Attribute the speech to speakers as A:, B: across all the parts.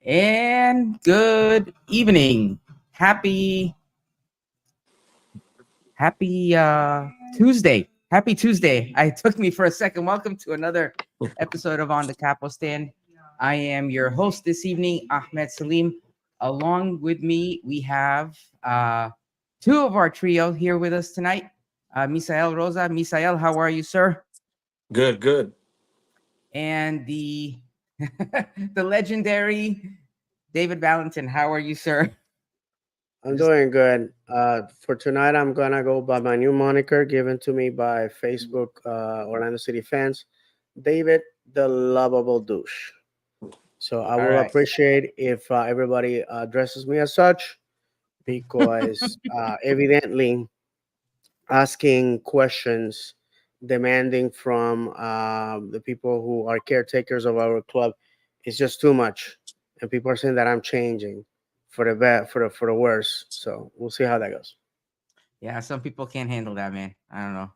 A: And good evening. Happy Tuesday. Happy Tuesday. It took me for a second. Welcome to another episode of On the Capo Stand. I am your host this evening, Ahmed Salim. Along with me, we have two of our trio here with us tonight. Misael Rosa. Misael, how are you, sir?
B: Good.
A: And the the legendary David Valentin. How are you, sir?
C: I'm doing good. For tonight, I'm gonna go by my new moniker given to me by Facebook Orlando City fans, David the Lovable Douche. So I
A: All
C: will
A: right.
C: appreciate if everybody addresses me as such, because evidently asking questions, demanding from the people who are caretakers of our club, is just too much, and people are saying that I'm changing for the for the worse. So we'll see how that goes.
A: Yeah, some people can't handle that, man. I don't know.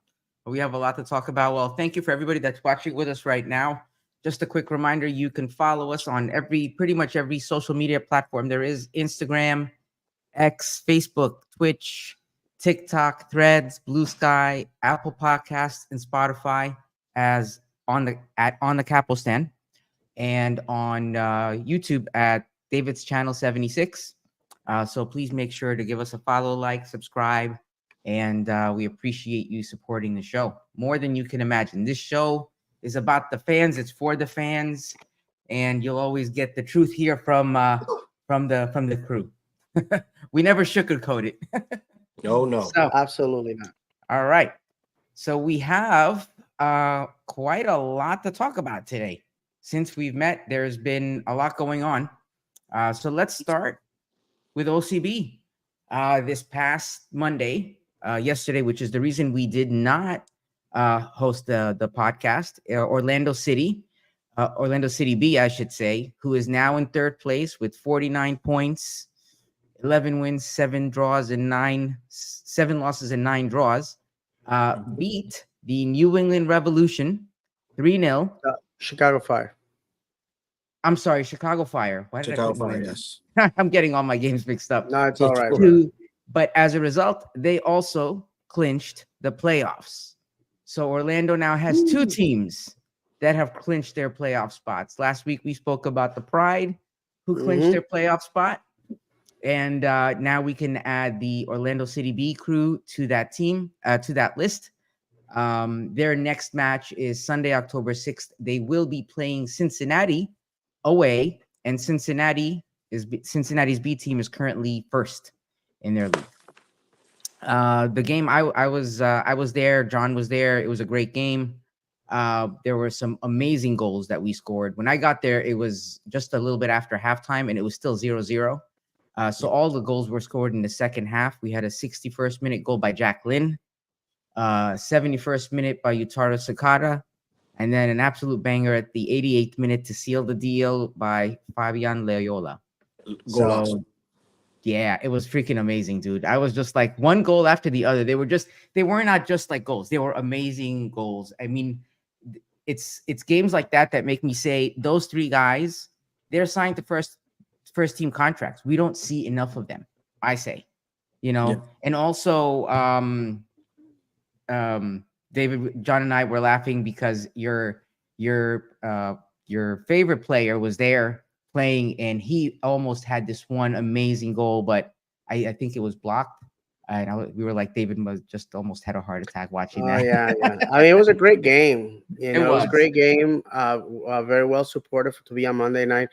A: But we have a lot to talk about. Well, thank you for everybody that's watching with us right now. Just a quick reminder, you can follow us on pretty much every social media platform. There is Instagram, X, Facebook, Twitch, TikTok, Threads, Blue Sky, Apple Podcasts, and Spotify as on the Capo Stand, and on YouTube at David's Channel 76. So please make sure to give us a follow, like, subscribe, and we appreciate you supporting the show more than you can imagine. This show is about the fans. It's for the fans, and you'll always get the truth here from the crew. We never sugarcoat it.
B: No.
A: So,
C: Absolutely not.
A: all right. So we have quite a lot to talk about today. Since we've met, there's been a lot going on. So let's start with OCB. This past Monday, yesterday, which is the reason we did not host the podcast, Orlando City B, I should say, who is now in third place with 49 points, 11 wins, 7 losses and 9 draws. Beat the New England Revolution 3-0.
C: Chicago Fire.
A: I'm sorry, Chicago Fire. Why did I
B: Chicago
A: put New
B: Fire,
A: England?
B: yes.
A: I'm getting all my games mixed up.
C: No, it's all right, bro.
A: But as a result, they also clinched the playoffs. So Orlando now has two teams that have clinched their playoff spots. Last week we spoke about the Pride, who clinched their playoff spot. And now we can add the Orlando City B crew to that team, to that list. Their next match is Sunday, October 6th. They will be playing Cincinnati away, and Cincinnati's B team is currently first in their league. The game I was there. John was there. It was a great game. There were some amazing goals that we scored. When I got there, it was just a little bit after halftime, and it was still 0-0. So all the goals were scored in the second half. We had a 61st minute goal by Jack Lynn, 71st minute by Yutaro Sakata, and then an absolute banger at the 88th minute to seal the deal by Fabian Loyola. So, yeah, it was freaking amazing, dude. I was just like one goal after the other. They were not just like goals. They were amazing goals. I mean, it's games like that make me say those three guys, they're signed to first team contracts. We don't see enough of them, I say, and also, David, John and I were laughing because your favorite player was there playing, and he almost had this one amazing goal, but I think it was blocked. And we were like, David must just almost had a heart attack watching that.
C: Yeah. I mean, it was a great game. It was a great game. Very well supported to be on Monday night.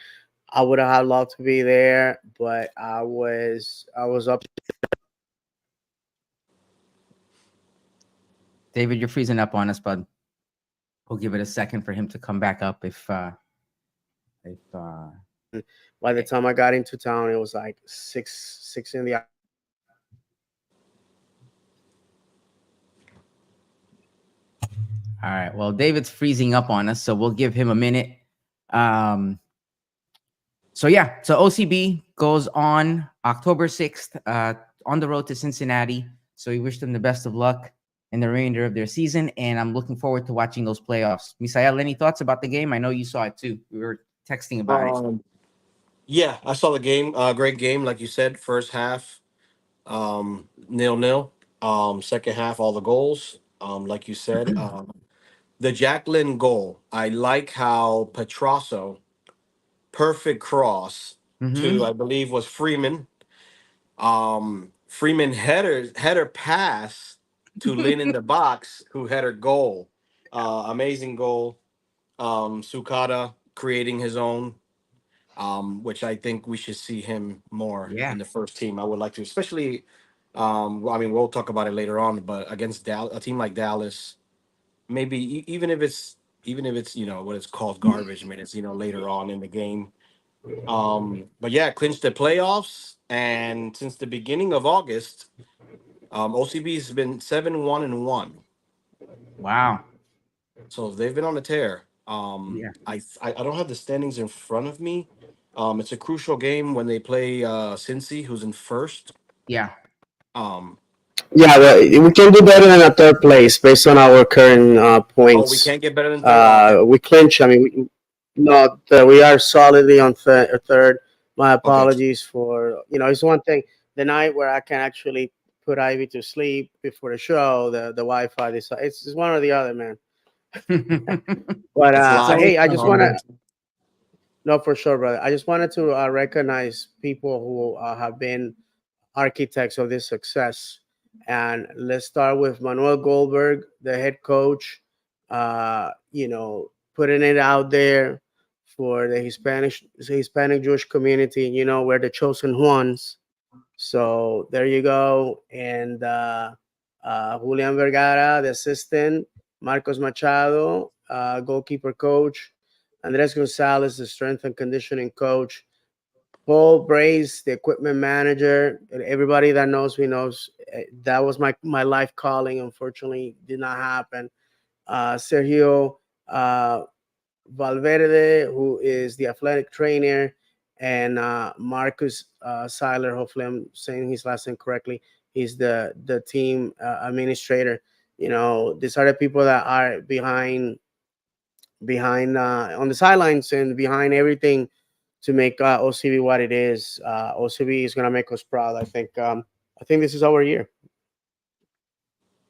C: I would have loved to be there, but I was up.
A: David, you're freezing up on us, bud. We'll give it a second for him to come back up.
C: By the time I got into town, it was like six in the.
A: All right. Well, David's freezing up on us, so we'll give him a minute. So OCB goes on October 6th on the road to Cincinnati. So we wish them the best of luck in the remainder of their season, and I'm looking forward to watching those playoffs. Misael, any thoughts about the game? I know you saw it too. We were texting about it.
B: Yeah, I saw the game. Great game, like you said. First half, 0-0. Second half, all the goals. Like you said, the Jacqueline goal. I like how Petrosso, perfect cross to
A: Mm-hmm.
B: I believe was Freeman. Freeman header pass to Lynn in the box, who had her goal. Amazing goal. Sukata creating his own, which I think we should see him more
A: Yeah.
B: in the first team. I would like to, especially. Well, I mean, we'll talk about it later on, but against a team like Dallas, maybe even if it's what it's called garbage minutes, later on in the game. But yeah, clinched the playoffs, and since the beginning of August, OCB's been 7-1-1.
A: Wow.
B: So they've been on a tear.
A: Yeah.
B: I don't have the standings in front of me. It's a crucial game when they play Cincy, who's in first.
A: Yeah.
B: Um,
C: Yeah, well, we can do better than a third place based on our current
B: oh, we
C: points.
B: can't get better than third. Oh, okay,
C: We clinch. I mean, no, we are solidly on third. My
B: okay.
C: apologies for it's one thing. The night where I can actually put Ivy to sleep before the show, the Wi-Fi. It's one or the other, man. But
B: It's
A: It's
B: live.
A: always
C: hey, I just want
A: something.
C: to no, for sure, brother. I just wanted to recognize people who have been architects of this success. And let's start with Manuel Goldberg, the head coach, putting it out there for the Hispanic Jewish community. We're the chosen ones. So there you go. And Julian Vergara, the assistant, Marcos Machado, goalkeeper coach, Andres Gonzalez, the strength and conditioning coach, Paul Brace, the equipment manager. And everybody that knows me knows that was my life calling. Unfortunately, did not happen. Sergio uh, Valverde, who is the athletic trainer, and Marcus Seiler. Hopefully, I'm saying his last name correctly. He's the team administrator. These are the people that are behind on the sidelines and behind everything to make OCB what it is. OCB is gonna make us proud. I think this is our year.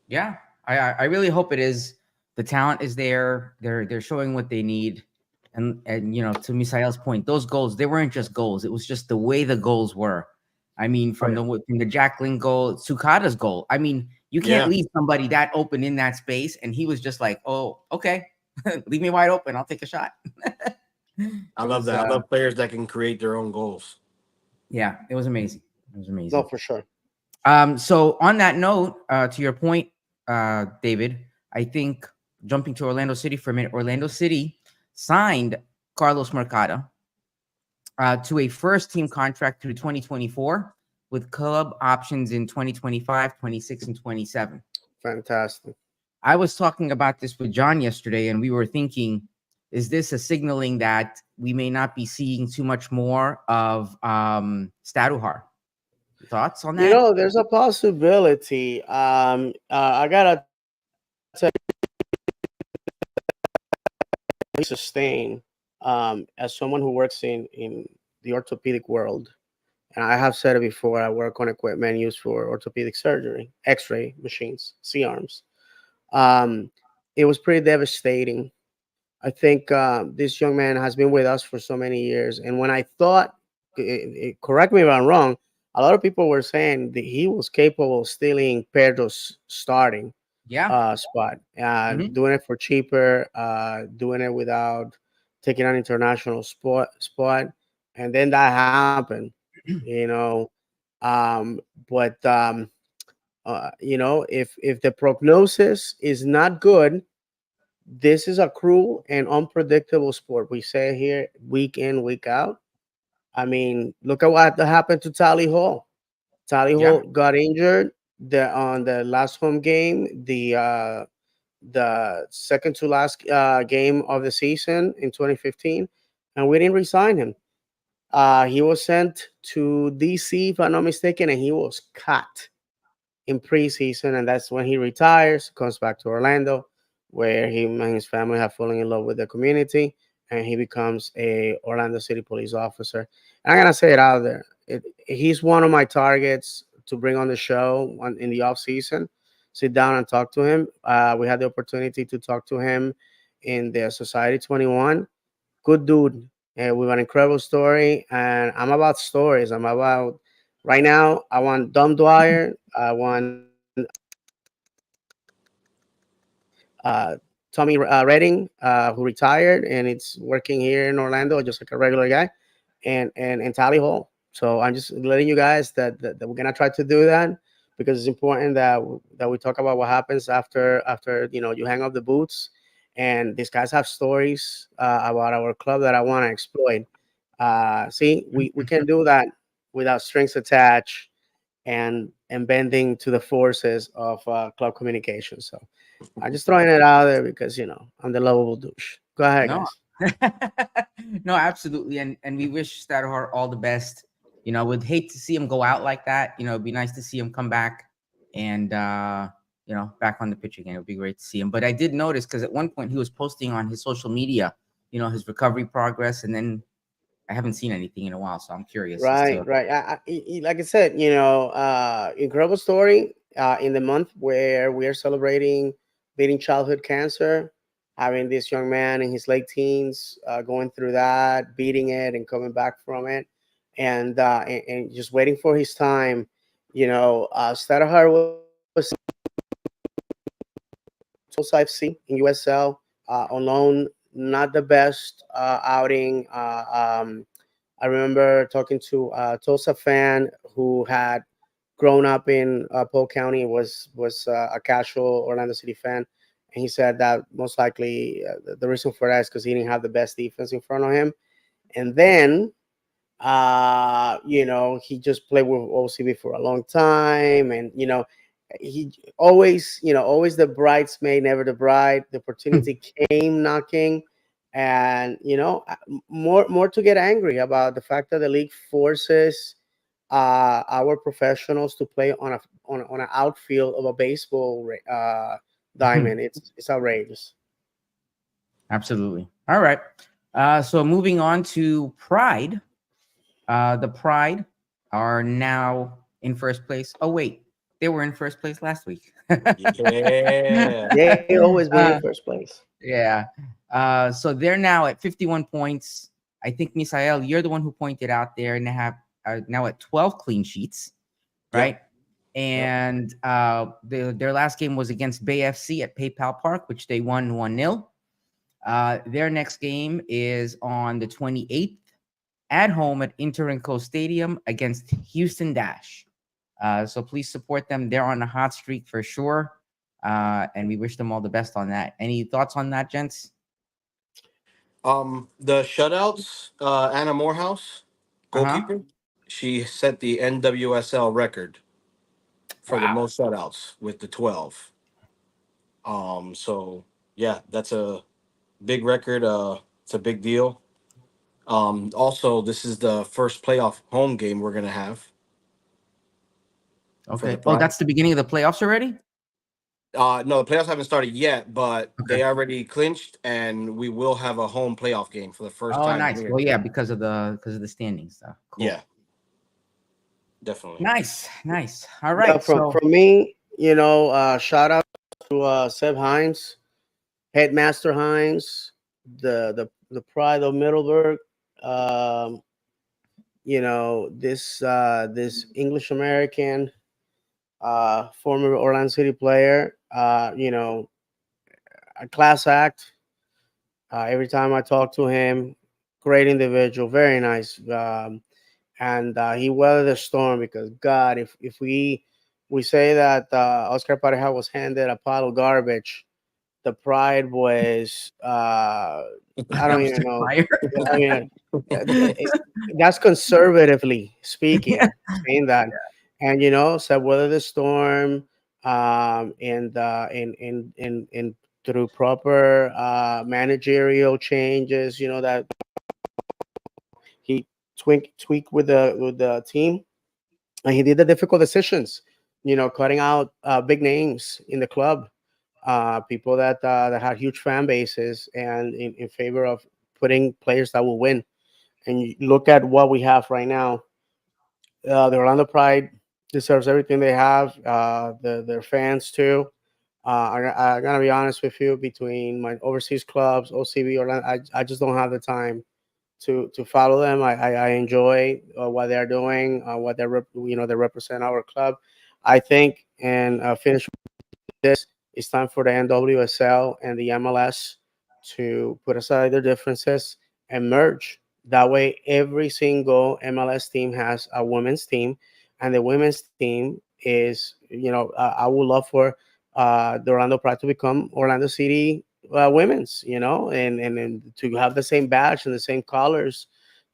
A: Yeah. I really hope it is. The talent is there. They're showing what they need. And to Misael's point, those goals, they weren't just goals. It was just the way the goals were. I mean,
C: Oh
A: from
C: yeah.
A: the Jacqueline goal, Sukata's goal. I mean, you can't
B: Yeah,
A: leave somebody that open in that space. And he was just like, oh, okay, leave me wide open. I'll take a shot.
B: I
A: It
B: love
A: was
B: that. I love players that can create their own goals.
A: yeah, it was amazing. It was
C: No,
A: amazing.
C: for sure.
A: So on that note, to your point, David, I think jumping to Orlando City for a minute, Orlando City signed Carlos Mercado to a first team contract through 2024 with club options in 2025, 26, and 27.
C: Fantastic.
A: I was talking about this with John yesterday, and we were thinking, is this a signaling that we may not be seeing too much more of Staduhar? Thoughts on that?
C: There's a possibility. I gotta tell you, sustain as someone who works in the orthopedic world, and I have said it before. I work on equipment used for orthopedic surgery, X-ray machines, C-arms. Um, it was pretty devastating. I think this young man has been with us for so many years. And when I thought, correct me if I'm wrong, a lot of people were saying that he was capable of stealing Pedro's starting
A: Yeah.
C: spot,
A: Hmm.
C: doing it for cheaper, doing it without taking an international spot. And then that happened, you know. Um, but if the prognosis is not good, this is a cruel and unpredictable sport. We say here week in, week out. I mean, look at what happened to Tally Hall. Tally
A: Yeah.
C: Hall got injured on the last home game, the second to last game of the season in 2015, and we didn't resign him. He was sent to DC, if I'm not mistaken, and he was cut in preseason, and that's when he retires, comes back to Orlando, where him and his family have fallen in love with the community, and he becomes a Orlando City police officer. And I'm gonna say it out there. He's one of my targets to bring on the show in the off season. Sit down and talk to him. We had the opportunity to talk to him in the Society 21. Good dude, with an incredible story. And I'm about stories. I'm about right now. I want Dom Dwyer. I want uh, Tommy Redding, who retired and it's working here in Orlando, just like a regular guy, and Tally Hall. So I'm just letting you guys that we're gonna try to do that because it's important that we talk about what happens after you hang up the boots. And these guys have stories about our club that I want to exploit. See, we can do that without strings attached and bending to the forces of club communication. So I'm just throwing it out there because I'm the lovable douche. Go ahead,
A: No,
C: guys.
A: no, absolutely, and we wish Stadhart all the best. Would hate to see him go out like that. It'd be nice to see him come back and back on the pitch again. It would be great to see him. But I did notice because at one point he was posting on his social media, his recovery progress, and then I haven't seen anything in a while, so I'm curious as
C: Right,
A: to.
C: right. Like I said, incredible story in the month where we are celebrating beating childhood cancer, having this young man in his late teens going through that, beating it, and coming back from it, and just waiting for his time. Stadahar was I've seen in USL on loan, not the best outing. I remember talking to a Tulsa fan who had grown up in Polk County, was a casual Orlando City fan, and he said that most likely the reason for that is because he didn't have the best defense in front of him. And then he just played with OCB for a long time, and he always the bridesmaid, never the bride. The opportunity came knocking, and more to get angry about the fact that the league forces our professionals to play on an outfield of a baseball diamond. It's outrageous.
A: Absolutely. All right. So moving on to Pride. The Pride are now in first place. Oh wait, they were in first place last week.
B: Yeah.
C: They always been in
A: Uh,
C: first place.
A: yeah. So they're now at 51 points. I think Misael, you're the one who pointed out there, and they have now at 12 clean sheets, right?
B: Yep. Yep.
A: And their last game was against Bay FC at PayPal Park, which they won 1-0. Their next game is on the 28th at home at Interco Stadium against Houston Dash. So please support them. They're on a hot streak for sure. And we wish them all the best on that. Any thoughts on that, gents?
B: The shutouts, AnnaMorous,
A: Uh-huh.
B: goalkeeper, she set the NWSL record for the
A: Wow.
B: most shutouts with the 12. So yeah, that's a big record. It's a big deal. Also, this is the first playoff home game we're gonna have for the
A: Okay. Oh,
B: Pride.
A: that's the beginning of the playoffs already?
B: No, the playoffs haven't started yet, but
A: Okay.
B: they already clinched, and we will have a home playoff game for the first
A: Oh,
B: time
A: nice.
B: here.
A: Well, yeah, because of the standings stuff. Cool.
B: Yeah, definitely.
A: Nice. Nice. All
C: Yeah,
A: right.
C: from
A: So
C: from me, shout out to Seb Hines, Headmaster Hines, the pride of Middleburg. Um, this English American, former Orlando City player. A class act. Every time I talk to him, great individual, very nice. And he weathered the storm because God, if we say that Oscar Pareja was handed a pile of garbage, the pride was I don't even
A: dumpster
C: know.
A: fire.
C: I mean, that's conservatively
A: Yeah.
C: speaking, saying that, and said weather the storm, and through proper managerial changes, that he tweaked with the team, and he did the difficult decisions, cutting out big names in the club, people that had huge fan bases, and in favor of putting players that will win. And you look at what we have right now. The Orlando Pride deserves everything they have. Their fans too. I'm gonna be honest with you. Between my overseas clubs, OCB, Orlando, I just don't have the time to follow them. I enjoy what they're doing, what they represent our club. I think, and finish this, it's time for the NWSL and the MLS to put aside their differences and merge. That way, every single MLS team has a women's team, and the women's team is, I would love for the Orlando Pride to become Orlando City women's, and to have the same badge and the same colors.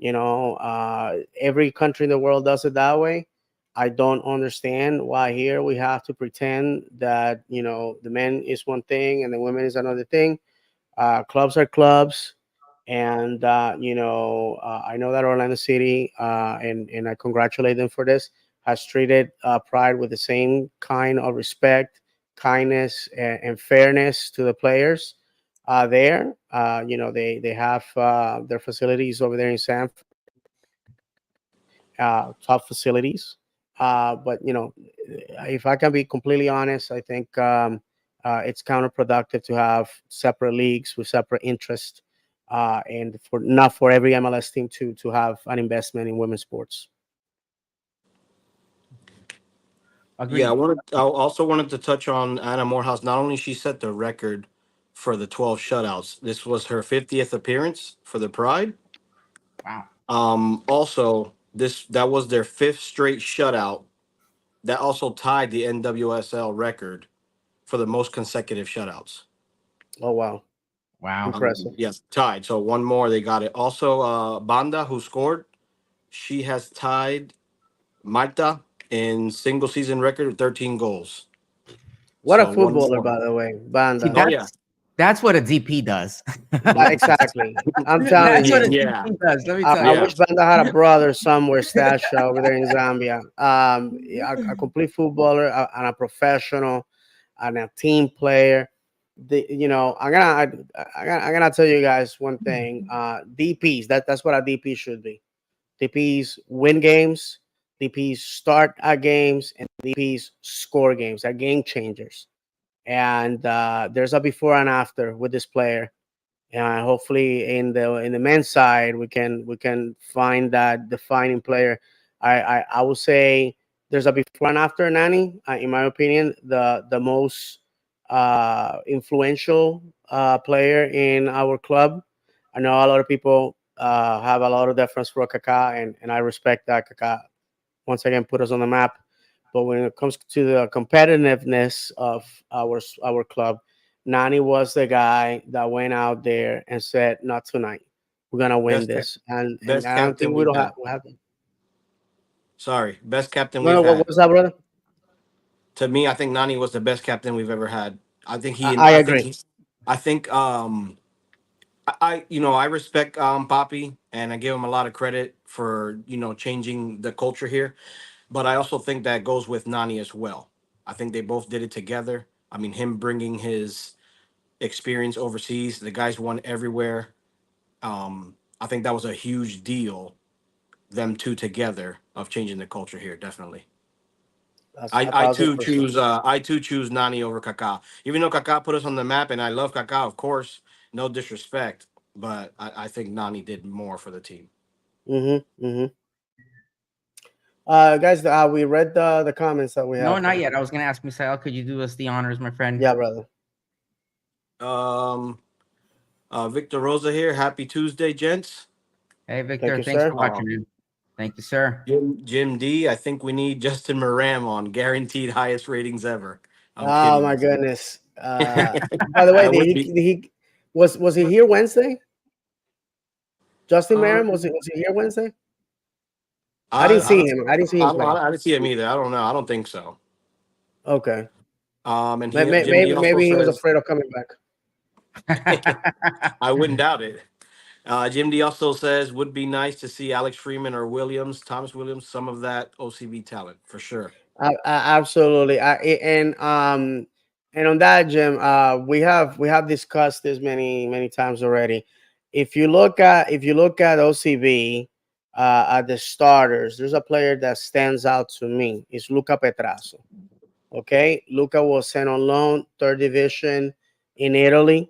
C: Every country in the world does it that way. I don't understand why here we have to pretend that the men is one thing and the women is another thing. Clubs are clubs, and I know that Orlando City, and I congratulate them for this, has treated Pride with the same kind of respect, kindness, and fairness to the players. There, they have their facilities over there in Sanford, top facilities. But if I can be completely honest, I think it's counterproductive to have separate leagues with separate interests, and for not for every MLS team to have an investment in women's sports.
B: Yeah,
A: Agreed.
B: I also wanted to touch on Anna Morehouse. Not only she set the record for the 12 shutouts. This was her 50th appearance for the Pride.
A: Wow.
B: Also, this that was their fifth straight shutout. That also tied the NWSL record for the most consecutive shutouts.
C: Oh wow,
A: Wow.
C: impressive!
B: Yes, tied. So one more, they got it. Also, Banda, who scored, she has tied Marta in single season record with 13 goals.
C: What a
B: So one
C: footballer,
B: more.
C: by the way,
A: See,
C: Banda.
B: Oh yeah,
A: that's what a DP does.
C: Exactly. I'm telling
A: That's what a
C: you.
B: yeah,
A: DP does. Let me
C: I,
A: tell
C: I
A: you.
B: yeah.
C: wish Banda had a brother somewhere stashed over there in Zambia. A complete footballer, and a professional, and a team player. I'm gonna tell you guys one thing. DPS, that's what a DP should be. DPs win games. DPs start games, and DPs score games. Are game changers. And there's a before and after with this player. Hopefully in the men's side we can find that defining player. I would say there's a before and after Nani. In my opinion, the most influential player in our club. I know a lot of people have a lot of deference for Kaká, and I respect that. Kaká once again put us on the map. But when it comes to the competitiveness of our club, Nani was the guy that went out there and said, "Not tonight. We're gonna win
B: Best
C: this." And
B: best
C: I don't
B: captain
C: think we
B: we've
C: don't have.
B: had.
C: We have
B: Sorry, best captain
C: no,
B: we've
C: no. What
B: had.
C: was that, brother?
B: To me, I think Nani was the best captain we've ever had. I think
C: I,
B: he.
C: I
B: I think
C: agree.
B: he. I think I respect Poppy, and I give him a lot of credit for changing the culture here. But I also think that goes with Nani as well. I think they both did it together. I mean, him bringing his experience overseas, the guys won everywhere. I think that was a huge deal. Them two together of changing the culture here, definitely.
C: That's
B: I,
C: a
B: I
C: thousand
B: too
C: percent.
B: choose I too choose Nani over Kaká. Even though Kaká put us on the map, and I love Kaká, of course, no disrespect, but I think Nani did more for the team.
C: Mm-hmm. Mm-hmm. Guys, we read the comments that we
A: No,
C: have
A: not
C: here.
A: yet. I was gonna ask Misael, could you do us the honors, my friend?
C: Yeah, brother.
B: Um, Victor Rosa here. Happy Tuesday, gents.
A: Hey,
C: Thank
A: Victor,
C: you,
A: thanks for
C: sir.
A: watching, man. Thank you, sir.
B: Jim D. I think we need Justin Moran on guaranteed highest ratings ever. I'm
C: Oh
B: kidding.
C: my goodness. By the way,
B: That would be.
C: did he was he here Wednesday? Justin Merriam,
B: Um,
C: was he here Wednesday? I
B: I
C: didn't
B: I
C: see
B: don't
C: him. I didn't see him play.
B: I didn't see him either. I don't know. I don't think so.
C: Okay.
B: And Jim D
C: Maybe
B: also
C: he was
B: says
C: afraid of coming back.
B: I wouldn't doubt it. Jim D also says would be nice to see Alex Freeman or Thomas Williams, some of that OCB talent for sure.
C: Absolutely. And on that, Jim, we have discussed this many times already. if you look at OCB at the starters, there's a player that stands out to me. It's Luca Petrasso. Okay, Luca was sent on loan, third division in Italy,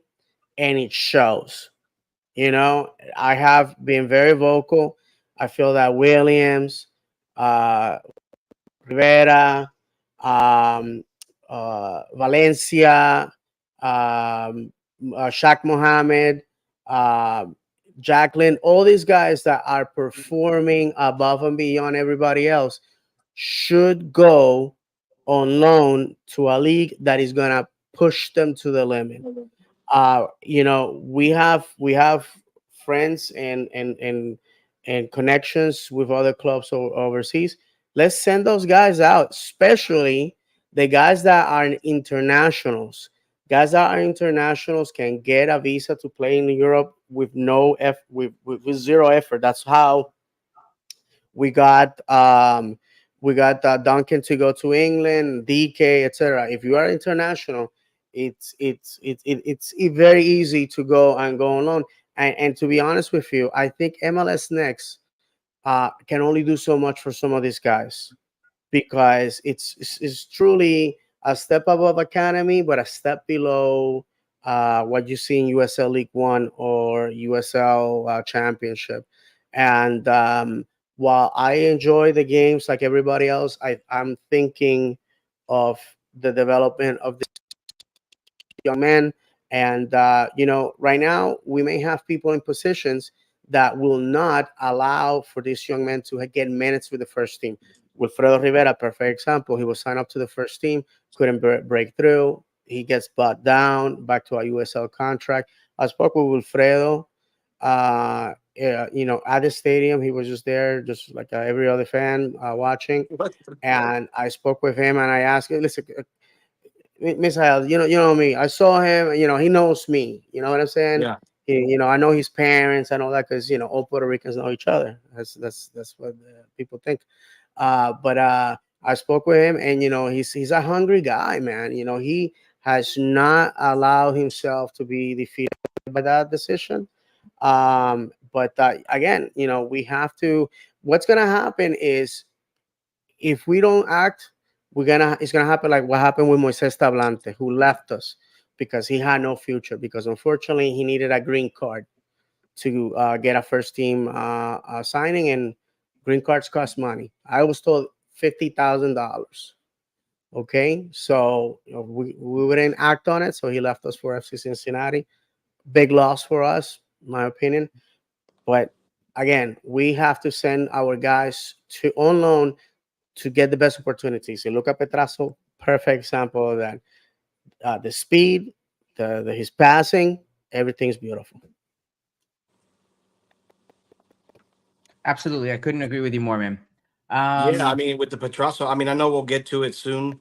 C: and it shows. You know, I have been very vocal. I feel that Williams, uh, Rivera, um, Valencia, Shaq Mohammed, uh, Jacqueline, all these guys that are performing above and beyond everybody else should go on loan to a league that is going to push them to the limit. You know, we have friends and connections with other clubs overseas. Let's send those guys out, especially the guys that are internationals. Guys that are internationals can get a visa to play in Europe with with zero effort. That's how we got Duncan to go to England, DK, etc. If you are international, it's very easy to go on loan. And to be honest with you, I think MLS Next can only do so much for some of these guys because it's truly a step above academy, but a step below what you see in USL League One or USL Championship. And while I enjoy the games like everybody else, I'm thinking of the development of the young men. And, you know, right now we may have people in positions that will not allow for these young men to get minutes with the first team. Wilfredo Rivera, perfect example. He was signed up to the first team, couldn't break through. He gets bought down back to a USL contract. I spoke with Wilfredo, you know, at the stadium. He was just there, just like every other fan watching. And I spoke with him and I asked him, listen, Misael, you know me. I saw him. You know, he knows me. You know what I'm saying?
B: Yeah.
C: You know, I know his parents and all that because you know all Puerto Ricans know each other. That's what people think. But I spoke with him, and you know, he's a hungry guy, man. You know, he has not allowed himself to be defeated by that decision. But again, you know, we have to. What's gonna happen is if we don't act, it's gonna happen like what happened with Moises Tablante, who left us because he had no future. Because unfortunately, he needed a green card to get a first team signing, and green cards cost money. I was told $50,000. Okay, so you know, we wouldn't act on it, so he left us for FC Cincinnati. Big loss for us, in my opinion. But again, we have to send our guys to on loan to get the best opportunities. You look at Petrasso, perfect example of that. The speed, his passing, everything's beautiful.
A: Absolutely, I couldn't agree with you more, man.
B: Yeah, I mean, with the Petrasso, I mean, I know we'll get to it soon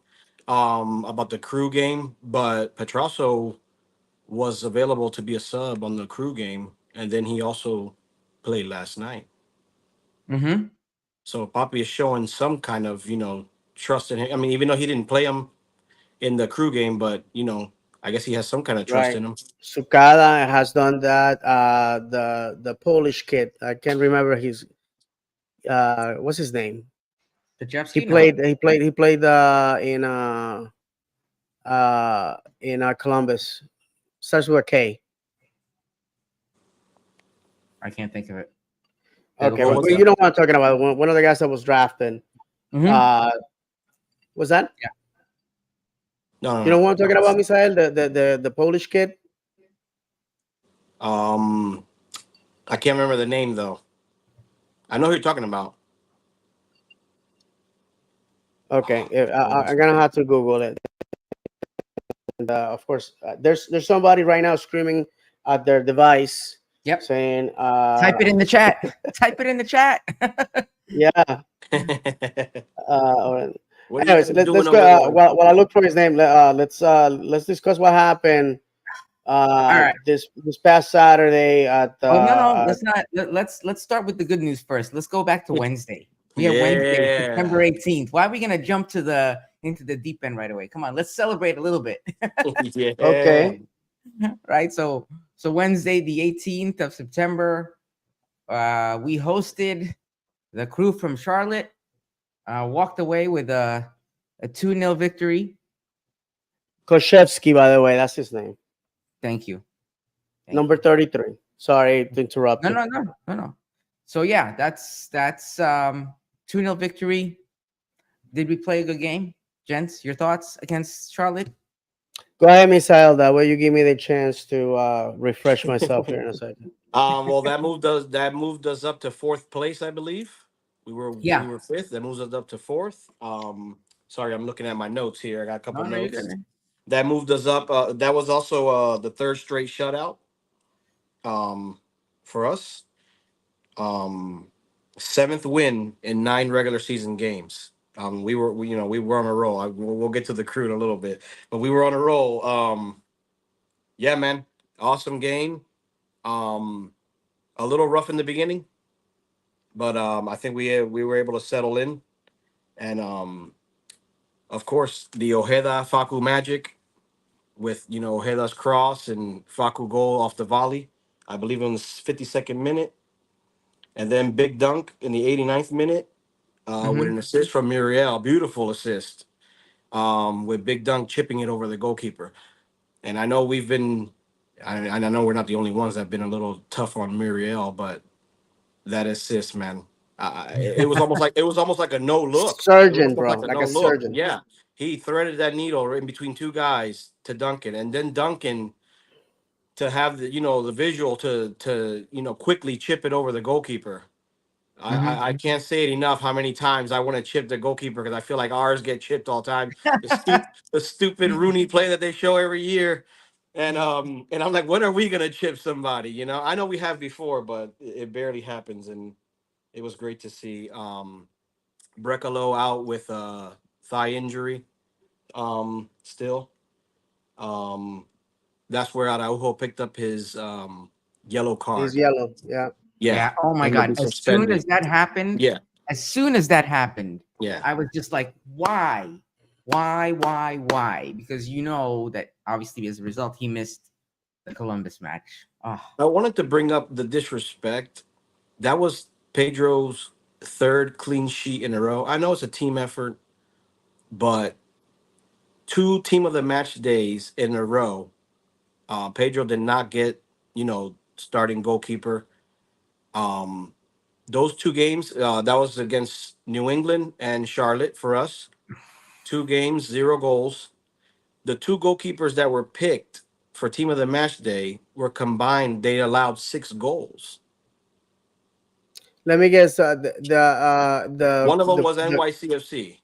B: about the crew game, but Petrasso was available to be a sub on the crew game, and then he also played last night.
A: Mm-hmm.
B: So Papi is showing some kind of, you know, trust in him. I mean, even though he didn't play him in the crew game, but you know, I guess he has some kind of trust
C: Right.
B: in him.
C: Sukada has done that. The Polish kid, I can't remember his what's his name. He
A: Pajewski, no,
C: played. He played in Columbus. Starts with a K.
A: I can't think of it.
C: Okay,
B: What
C: well,
B: was
C: you
B: that?
C: know what I'm talking about. One of the guys that was drafted.
A: Mm-hmm.
C: Uh, was that?
B: No, no,
C: You know
B: no.
C: what I'm talking about, Misael? The Polish kid.
B: Um, I can't remember the name though. I know who you're talking about.
C: Okay,
B: Polish
C: I'm gonna
B: kid.
C: have to Google it. And of course, there's somebody right now screaming at their device
A: Yep.
C: saying,
A: Type it in the chat. Type it in the chat.
C: "Yeah."
B: What are you
C: Anyways,
B: guys doing
C: let's go.
B: over there?
C: While I look for his name, let's discuss what happened
A: All right.
C: this past Saturday at
A: Oh no, let's not. Let's start with the good news first. Let's go back to Wednesday. We have Wednesday, September
B: Yeah.
A: 18th. Why are we gonna jump to into the deep end right away? Come on, let's celebrate a little bit.
B: Yeah.
C: Okay.
A: Right. So So Wednesday, the 18th of September, we hosted the crew from Charlotte. Walked away with a 2-0 victory.
C: Koshevsky, by the way, that's his name.
A: Thank you.
C: Number 33. Sorry to interrupt
A: No,
C: you.
A: no. So yeah, that's 2-0 victory. Did we play a good game, gents? Your thoughts against Charlotte?
C: Go ahead, Misael. That way you give me the chance to refresh myself here in a second.
B: Well, that moved us up to fourth place, I believe. We
A: Yeah.
B: were fifth. That moves us up to fourth. Sorry, I'm looking at my notes here. I got a couple
A: No, you're good,
B: notes.
A: man.
B: That moved us up. That was also the third straight shutout for us. Um, Seventh win in 9 regular season games. We were on a roll. We'll get to the crew in a little bit, but we were on a roll. Yeah, man, awesome game. Um, a little rough in the beginning, but I think we were able to settle in, and of course the Ojeda Facu magic with Ojeda's cross and Facu goal off the volley. I believe in the 52nd minute, and then big dunk in the 89th minute with
A: Mm-hmm.
B: an assist from Muriel, beautiful assist. With big dunk chipping it over the goalkeeper, and I know we've been. I know we're not the only ones that have been a little tough on Muriel, but that assist, man. It was almost like a no look. It was
C: Surgeon,
B: almost
C: bro,
B: like a
C: like
B: no
C: a
B: look.
C: surgeon.
B: Yeah, he threaded that needle in between two guys to Duncan, and then Duncan to have the visual to quickly chip it over the goalkeeper. I,
A: Mm-hmm.
B: I I can't say it enough how many times I want to chip the goalkeeper because I feel like ours get chipped all the time. The stupid Rooney play that they show every year, and I'm like, when are we gonna chip somebody? I know we have before, but it barely happens, and it was great to see Brecalo out with a thigh injury. Still, um, that's where Araujo picked up his yellow
C: He's
B: card.
C: yellow. Yeah.
B: Yeah,
A: Yeah. Oh my
B: and to
A: God.
B: be suspended. Yeah,
A: As soon as that happened,
B: yeah.
A: I was just like, why? Why? Because you know that obviously as a result, he missed the Columbus match. Oh,
B: I wanted to bring up the disrespect. That was Pedro's third clean sheet in a row. I know it's a team effort, but two team of the match days in a row, Pedro did not get, starting goalkeeper. Um, those two games, that was against New England and Charlotte for us. 2 games, 0 goals. The two goalkeepers that were picked for team of the match day were combined. They allowed 6 goals.
C: Let me guess.
B: One of them was NYCFC.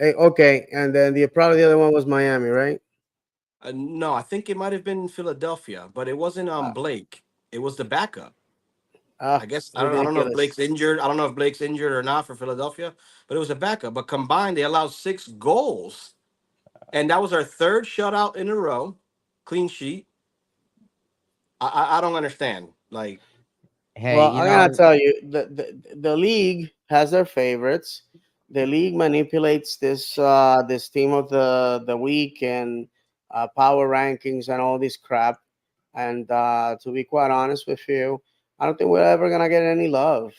C: Okay, and then probably the other one was Miami, right?
B: No, I think it might have been Philadelphia, but it wasn't
C: Uh,
B: Blake. It was the backup. I guess I don't know if
C: Ridiculous.
B: Blake's injured. I don't know if Blake's injured or not for Philadelphia, but it was a backup. But combined, they allowed 6 goals, and that was our third shutout in a row, clean sheet. I don't understand. Like,
A: hey,
C: Well,
A: you
C: I'm gonna
A: know,
C: tell you, the league has their favorites. The league manipulates this team of the week and power rankings and all this crap. And to be quite honest with you, I don't think we're ever gonna get any love.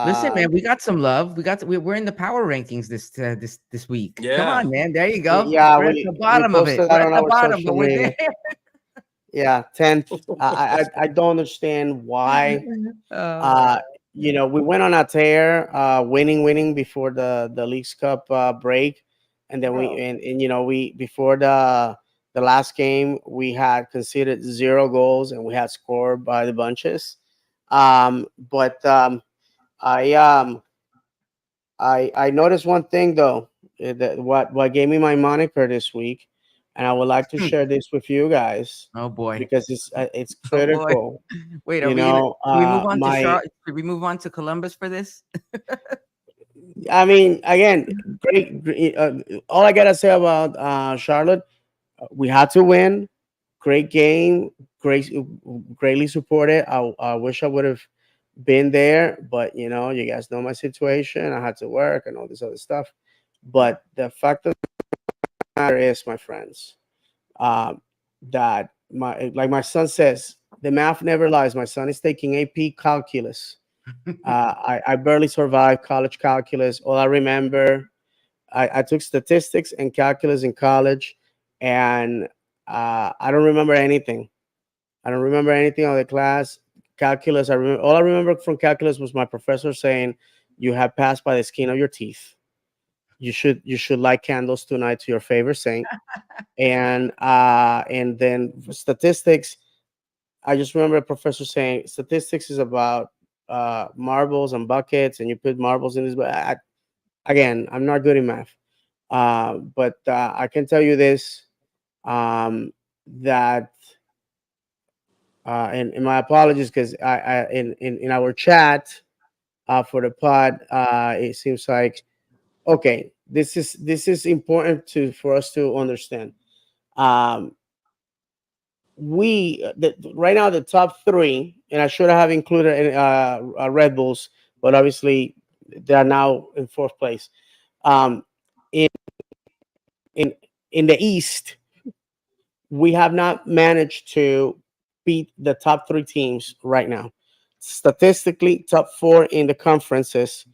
A: listen, man,
C: Um,
A: we got some love. We're in the power rankings this week. Come
B: yeah,
A: on, man. There you go.
C: yeah,
A: We're at the
C: we
A: bottom of it.
C: posted
A: We're
C: that
A: at
C: on
A: the
C: our
A: bottom,
C: social
A: but we're there.
C: media. Yeah, 10th. I don't understand why.
A: Oh,
C: Uh, we went on a tear, winning before the Leagues Cup break, and then we
B: bro.
C: we before the last game we had conceded 0 goals and we had scored by the bunches. But I um I noticed one thing though, that what gave me my moniker this week, and I would like to share this with you guys
A: oh boy.
C: because it's
A: Oh boy.
C: critical.
A: Wait, are
C: You
A: we gonna
C: know,
A: should we move on to
C: my
A: Charlotte? Should we move on to Columbus for this?
C: I mean, again, great. All I gotta say about Charlotte, we had to win. Great game, greatly supported. I wish I would have been there, but you guys know my situation. I had to work and all this other stuff. But the fact of the matter is, my friends, um, that my son says, The math never lies. My son is taking AP calculus. I barely survived college calculus. All I remember, I took statistics and calculus in college, and I don't remember anything. I don't remember anything of the class. Calculus, all I remember from calculus was my professor saying, "You have passed by the skin of your teeth. You should light candles tonight to your favorite saint." And then for statistics, I just remember a professor saying statistics is about marbles and buckets, and you put marbles in this. But again, I'm not good in math. But I can tell you this, that and my apologies, because in our chat for the pod, it seems like, okay, this is important to for us to understand. Um, right now the top three, and I should have included Red Bulls, but obviously they are now in fourth place. Um, in in in the East, we have not managed to beat the top three teams right now. Statistically, top four in the conferences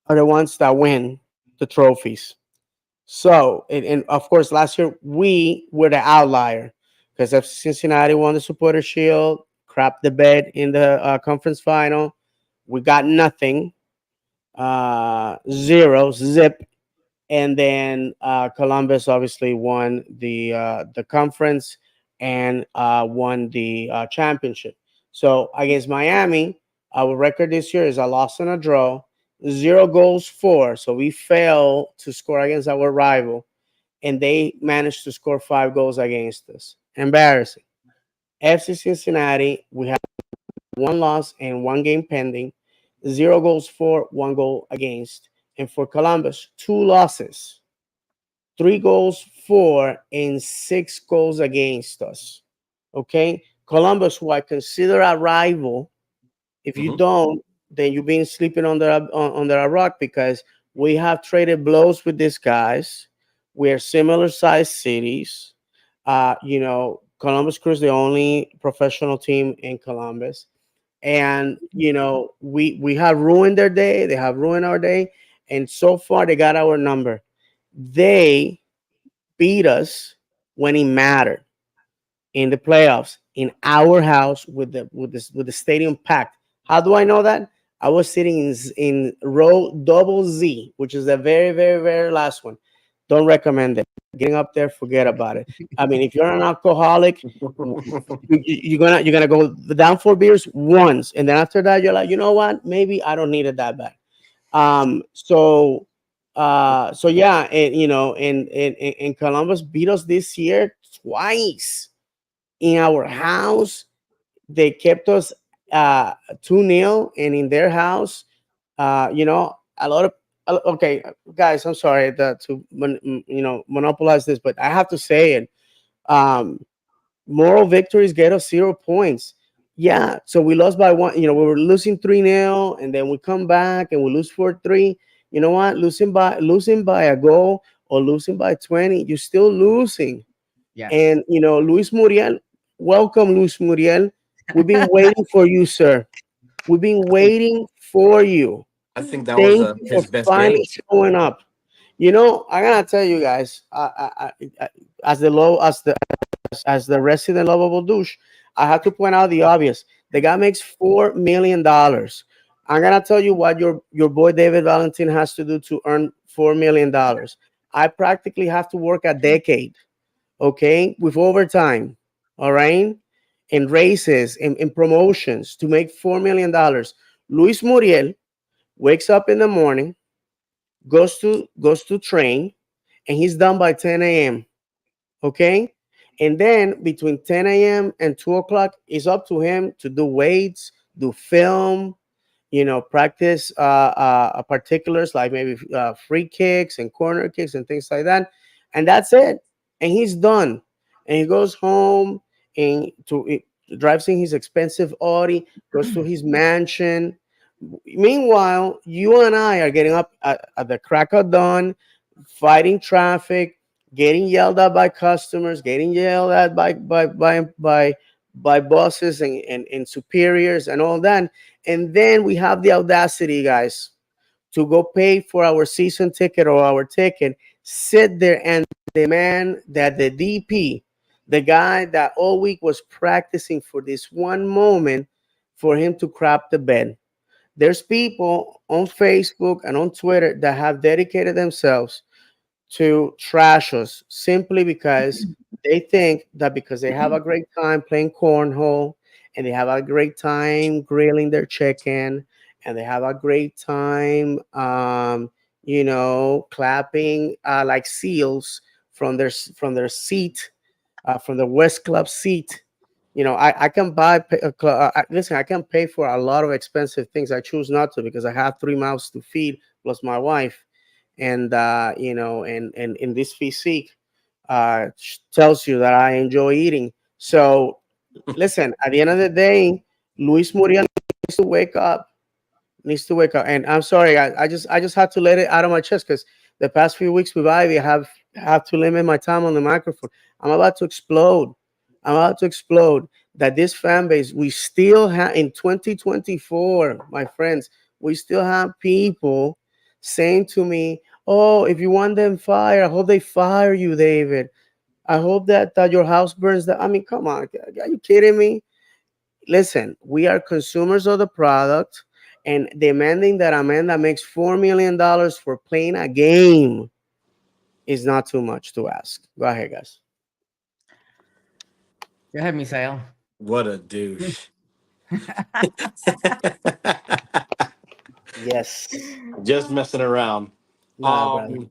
C: are the ones that win the trophies. So, and of course, last year we were the outlier because if Cincinnati won the Supporter Shield, crapped the bed in the conference final. We got nothing, zero, zip, and then Columbus obviously won the conference and won the championship. So against Miami, our record this year is a loss and a draw, 0 goals for. So we fail to score against our rival, and they managed to score 5 goals against us. Embarrassing. FC Cincinnati, we have 1 loss and 1 game pending, 0 goals for, 1 goal against. And for Columbus, 2 losses, 3 goals for, and 6 goals against us. Okay. Columbus, who I consider a rival, if you
B: Hmm.
C: don't, then you've been sleeping under a rock, because we have traded blows with these guys. We're similar sized cities. Columbus Crew is the only professional team in Columbus, and we have ruined their day. They have ruined our day, and so far they got our number. They beat us when it mattered in the playoffs in our house with the stadium packed. How do I know that? I was sitting in row double Z, which is the very, very, very last one. Don't recommend it. Getting up there, forget about it. I mean, if you're an alcoholic, you're gonna go down 4 beers once, and then after that, you're like, you know what? Maybe I don't need it that bad. So yeah, and and Columbus beat us this year twice in our house. They kept us 2-0, and in their house, a lot of okay, guys, I'm sorry to monopolize this, but I have to say it. Um, Moral victories get us 0 points. Yeah, so we lost by one. We were losing 3-0, and then we come back and we lose 4-3. You know what? Losing by a goal or losing by 20, you're still losing.
A: Yes.
C: And Luis Muriel, welcome, Luis Muriel. We've been waiting for you, sir. We've been waiting for you.
B: I think that was
C: Thank you for
B: his best game.
C: finally showing up. I gotta tell you guys, as the low as the resident lovable douche, I have to point out the obvious. The guy makes $4 million. I'm gonna tell you what your boy David Valentin has to do to earn $4 million. I practically have to work a decade, okay, with overtime, all right, and races and promotions to make $4 million. Luis Muriel wakes up in the morning, goes to train, and he's done by 10 a.m. Okay. And then between 10 a.m. and 2 o'clock, it's up to him to do weights, do film, practice particulars like maybe free kicks and corner kicks and things like that. And that's it. And he's done. And he goes home and drives in his expensive Audi, goes to his mansion. Meanwhile, you and I are getting up at the crack of dawn, fighting traffic, getting yelled at by customers, getting yelled at by bosses and superiors and all that. And then we have the audacity, guys, to go pay for our season ticket or our ticket, sit there and demand that the DP, the guy that all week was practicing for this one moment, for him to crap the bed. There's people on Facebook and on Twitter that have dedicated themselves to trash us simply because they think that because they have a great time playing cornhole and they have a great time grilling their chicken and they have a great time clapping like seals from their seat, from the West Club seat. I can listen, I can pay for a lot of expensive things. I choose not to because I have 3 mouths to feed plus my wife. And and in this physique tells you that I enjoy eating. So listen, at the end of the day, Luis Muriel needs to wake up. And I'm sorry, I just had to let it out of my chest because the past few weeks with Ivy have to limit my time on the microphone. I'm about to explode. I'm about to explode. That this fan base, we still have in 2024, my friends, we still have people saying to me, "Oh, if you want them fired, I hope they fire you, David. I hope that your house burns down." I mean, come on, are you kidding me? Listen, we are consumers of the product, and demanding that Amanda makes $4 million for playing a game is not too much to ask. Go ahead, guys.
A: Go ahead, Misael.
B: What a douche.
C: Yes.
B: Just messing around.
C: Nah, brother.
B: Um,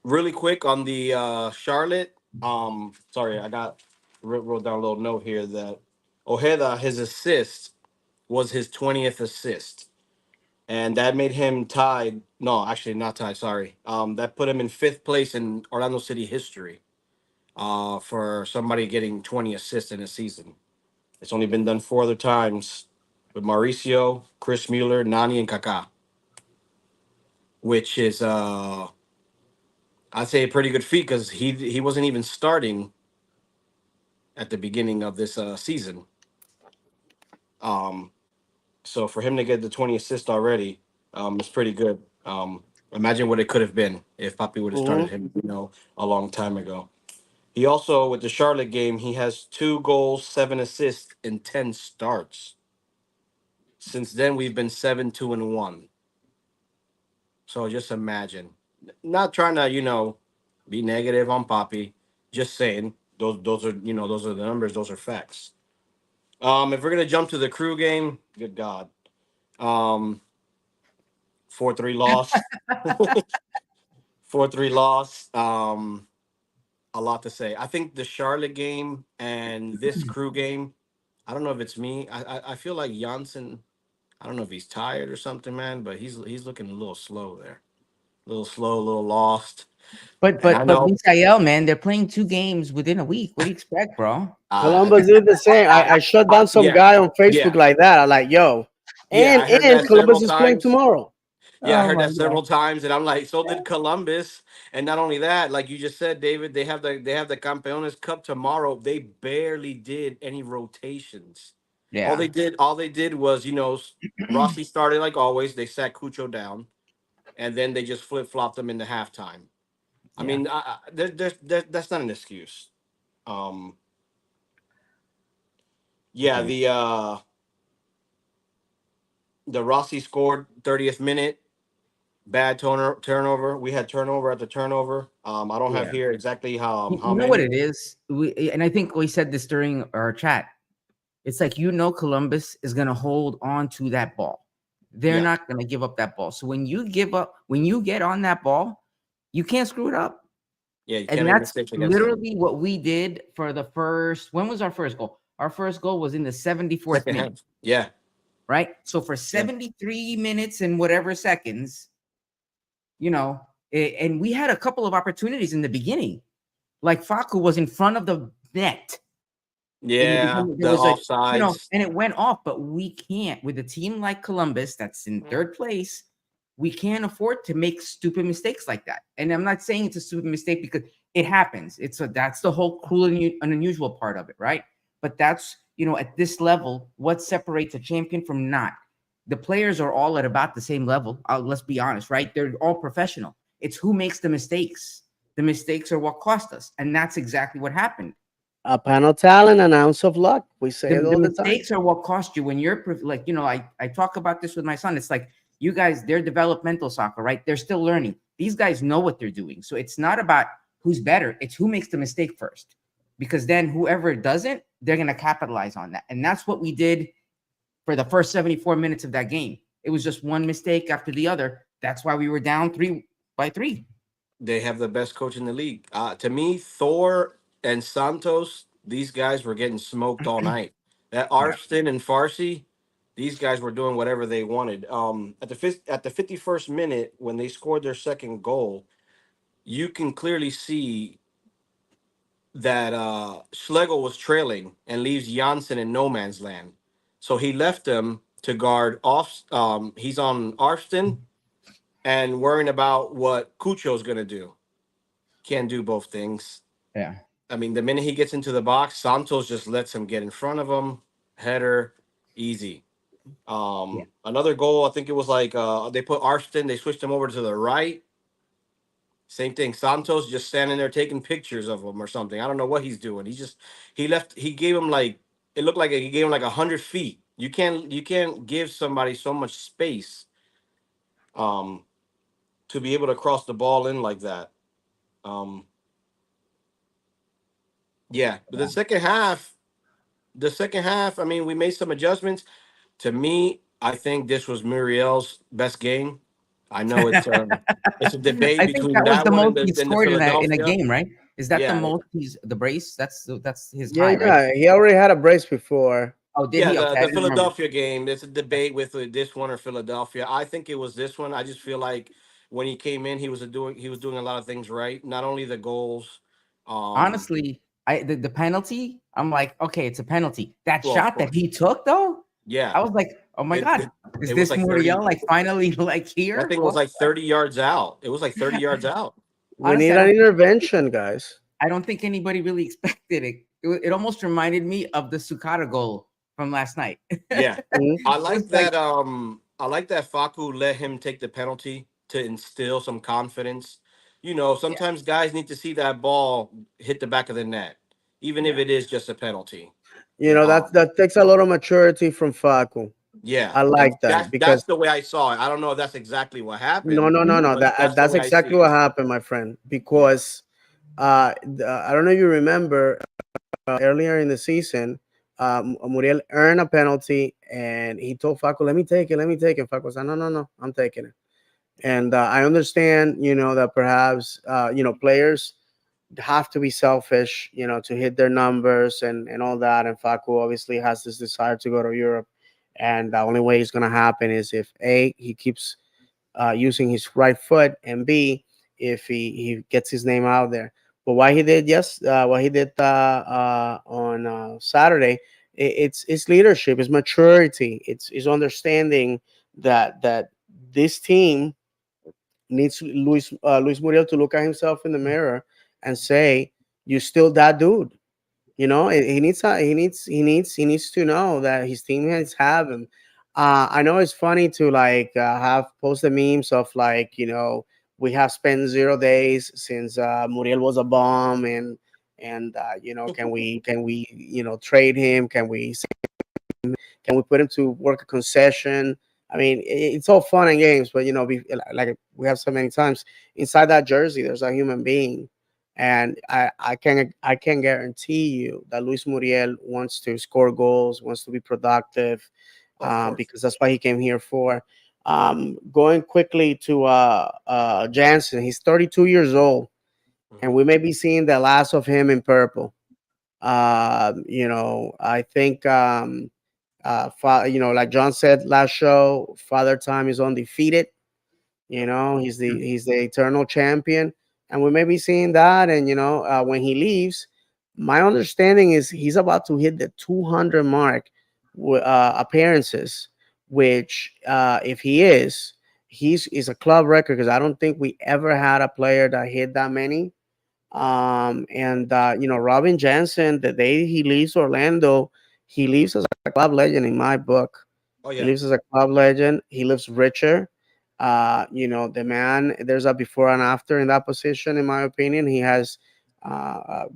B: really quick on the Charlotte. Sorry, I wrote down a little note here that Ojeda, his assist was his 20th assist, and that made him tied. No, actually not tied. Sorry. That put him in fifth place in Orlando City history. For somebody getting 20 assists in a season. It's only been done 4 other times with Mauricio, Chris Mueller, Nani, and Kaká, which is I'd say a pretty good feat because he wasn't even starting at the beginning of this season. Um, so for him to get the 20 assists already, is pretty good. Imagine what it could have been if Papi would have started
C: Mhm.
B: him, a long time ago. He also, with the Charlotte game, he has 2 goals, 7 assists in 10 starts. Since then, we've been 7-2-1. So just imagine. Not trying to, be negative on Poppy. Just saying those are those are the numbers. Those are facts. If we're gonna jump to the crew game, good God, 4-3 loss, 4-3 loss. A lot to say. I think the Charlotte game and this crew game. I don't know if it's me. I feel like Janssen. I don't know if he's tired or something, man, but he's looking a little slow there. A little slow, a little lost.
A: But
B: And I
A: but but
B: know
A: Misael, man, they're playing 2 games within a week. What do you expect, bro?
C: Columbus did the same. I shut down some
B: yeah,
C: guy on Facebook
B: yeah,
C: like that. I'm like, yo,
B: yeah. I heard
C: and
B: that several
C: Columbus is playing
B: times.
C: tomorrow.
B: Yeah, I
A: Oh
B: heard
A: my
B: that
A: god.
B: several times, and I'm like, so did Columbus. And not only that, like you just said, David, they have the Campeones Cup tomorrow. They barely did any rotations.
A: Yeah.
B: All they did was, Rossi started like always. They sat Cucho down, and then they just flip flopped them into halftime. I
A: Yeah.
B: mean, that's not an excuse. Um, yeah,
A: Mm.
B: the Rossi scored 30th minute. Bad turnover. We had turnover at the turnover. I don't have
A: Yeah.
B: here exactly how
A: You know what
B: many.
A: it is? And I think we said this during our chat. It's like Columbus is gonna hold on to that ball. They're
B: Yeah,
A: not gonna give up that ball. So when you get on that ball, you can't screw it up.
B: yeah. You
A: And
B: can't make
A: that's
B: mistakes against them.
A: literally what we did for the first. When was our first goal? Our first goal was in the 74th
B: Second
A: minute,
B: half. Yeah,
A: right? So for
B: yeah,
A: 73 minutes and whatever seconds, and we had a couple of opportunities in the beginning. Like Faku was in front of the net in the
B: yeah.
A: beginning. There
B: The
A: was
B: offsides.
A: and it went off, but we can't with a team like Columbus that's in third place. We can't afford to make stupid mistakes like that. And I'm not saying it's a stupid mistake because it happens. That's the whole cruel and unusual part of it, right? But that's, at this level, what separates a champion from not? The players are all at about the same level. Let's be honest, right? They're all professional. It's who makes the mistakes. The mistakes are what cost us. And that's exactly what happened.
C: A pound of talent, an ounce of luck. We say it
A: The
C: all the time.
A: mistakes are what cost you when you're like, I talk about this with my son. It's like, you guys, they're developmental soccer, right? They're still learning. These guys know what they're doing. So it's not about who's better. It's who makes the mistake first, because then whoever doesn't, they're going to capitalize on that. And that's what we did for the first 74 minutes of that game. It was just one mistake after the other. That's why we were down 3-3.
B: They have the best coach in the league. To me, Thor and Santos, these guys were getting smoked all night. That
A: Yeah.
B: Arston and Farsi, these guys were doing whatever they wanted. At the 51st minute, when they scored their second goal, you can clearly see that Schlegel was trailing and leaves Janssen in no man's land. So he left him to guard off. He's on Arston and worrying about what Cucho's going to do. Can't do both things.
A: Yeah.
B: I mean, the minute he gets into the box, Santos just lets him get in front of him. Header, easy.
A: Yeah.
B: Another goal, I think it was like they put Arston, they switched him over to the right. Same thing. Santos just standing there taking pictures of him or something. I don't know what he's doing. He gave him like, it looked like he gave him like 100 feet. You can't give somebody so much space to be able to cross the ball in like that. Yeah, but the second half, I mean, we made some adjustments. To me, I think this was Muriel's best game. I know it's a debate
A: I think
B: between
A: that was
B: that
A: the
B: one
A: most
B: and
A: he
B: the
A: scored in a
B: Philadelphia.
A: game, right? Is that the
B: Yeah,
A: most he's the brace? That's his
C: Yeah,
A: high, right?
C: yeah. He already had a brace before.
A: Oh, did
B: yeah,
A: he?
B: the
A: Okay, I
B: the
A: didn't remember.
B: Philadelphia game. It's a debate with this one or Philadelphia. I think it was this one. I just feel like when he came in, he was doing a lot of things right. Not only the goals, um,
A: Honestly, the penalty, I'm like, okay, it's a penalty. That
B: well, of
A: shot that
B: course,
A: he took, though,
B: yeah.
A: I was like, oh my
B: It
A: god,
B: it,
A: is
B: it was
A: this
B: like
A: Muriel
B: 30.
A: like finally like
B: That
A: here?
B: thing was
A: What?
B: like 30 yards out. It was like 30 yards out.
C: We
A: Honestly,
C: need an intervention, guys.
A: I don't think anybody really expected it. It almost reminded me of the Sukata goal from last night.
B: Yeah.
C: Mhm.
B: I
A: It was
B: like
A: like,
B: that Faku let him take the penalty to instill some confidence.
A: yeah,
B: Sometimes guys need to see that ball hit the back of the net, even if
A: yeah,
B: it is just a penalty.
C: You
A: yeah,
C: know,
B: Um,
C: that takes a lot of maturity from Facu.
B: yeah,
C: I
B: and
C: like
B: that's
C: that
B: that's
C: because
B: the way I saw it. I don't know if that's exactly what
C: no,
B: happened,
C: no, no,
A: mhm,
C: no.
B: but
C: That
B: that's the
C: that's
B: way I
C: exactly
B: see
C: what
B: it.
C: happened, my friend.
B: Yeah.
C: Because I don't know if you remember earlier in the season, Muriel earned a penalty and he told Facu, "Let me take it, let me take it." Facu said, "No, no, no, I'm taking it." And I understand, that perhaps players have to be selfish, to hit their numbers and all that. And Facu obviously has this desire to go to Europe, and the only way it's gonna happen is if A, he keeps using his right foot, and B, if he gets his name out there. But what he did on Saturday, it's leadership, it's maturity, it's understanding that this team needs Luis Muriel to look at himself in the mirror and say, "You still that dude." He needs to know that his teammates have him. I know it's funny to like have posted memes of like we have spent 0 days since Muriel was a bomb, and can we trade him? Can we put him to work a concession? I mean, it's all fun and games, but like we have so many times, inside that jersey, there's a human being, and I can guarantee you that Luis Muriel wants to score goals, wants to be productive,
B: Of course.
C: because that's what he came here for. Going quickly to Jansen, he's 32 years old, and
B: Mhm.
C: we may be seeing the last of him in purple. I think like John said last show, Father Time is undefeated. He's the eternal champion, and we may be seeing that. And when he leaves, my understanding is he's about to hit the 200 mark appearances, which if he is a club record because I don't think we ever had a player that hit that many. And Robin Jansen, the day he leaves Orlando, he leaves as a club legend in my book.
B: Oh
C: He
B: yeah.
C: lives as a club legend. He lives richer. The man, there's a before and after in that position, in my opinion. He has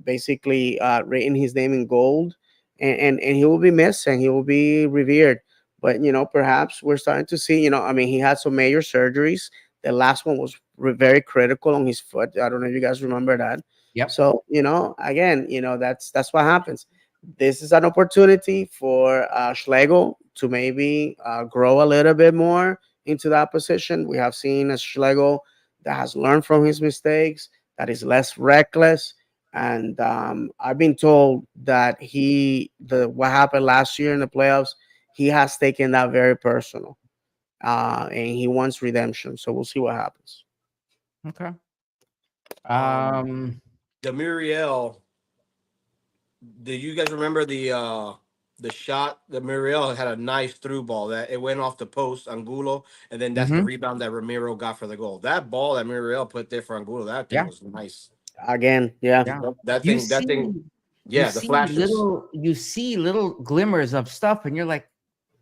C: basically written his name in gold, and he will be missed and he will be revered. But, perhaps we're starting to see, I mean, he had some major surgeries. The last one was very critical on his foot. I don't know if you guys remember that.
A: Yep.
C: So, again, that's what happens. This is an opportunity for Schlegel to maybe grow a little bit more into that position. We have seen a Schlegel that has learned from his mistakes, that is less reckless. And I've been told that what happened last year in the playoffs, he has taken that very personal, and he wants redemption. So we'll see what happens.
A: Okay.
B: Um,
A: Um.
B: the Muriel. Do you guys remember the shot that Muriel had a nice through ball that it went off the post Angulo, and then that's the
A: Mhm.
B: rebound that Ramiro got for the goal. That ball that Muriel put there for Angulo, that thing
A: Yeah.
B: was nice.
C: Again, yeah.
A: Yeah.
B: That
A: You
B: thing, that
A: see.
B: thing,
A: You
B: yeah, the
A: see
B: flashes.
A: little. You see little glimmers of stuff, and you're like,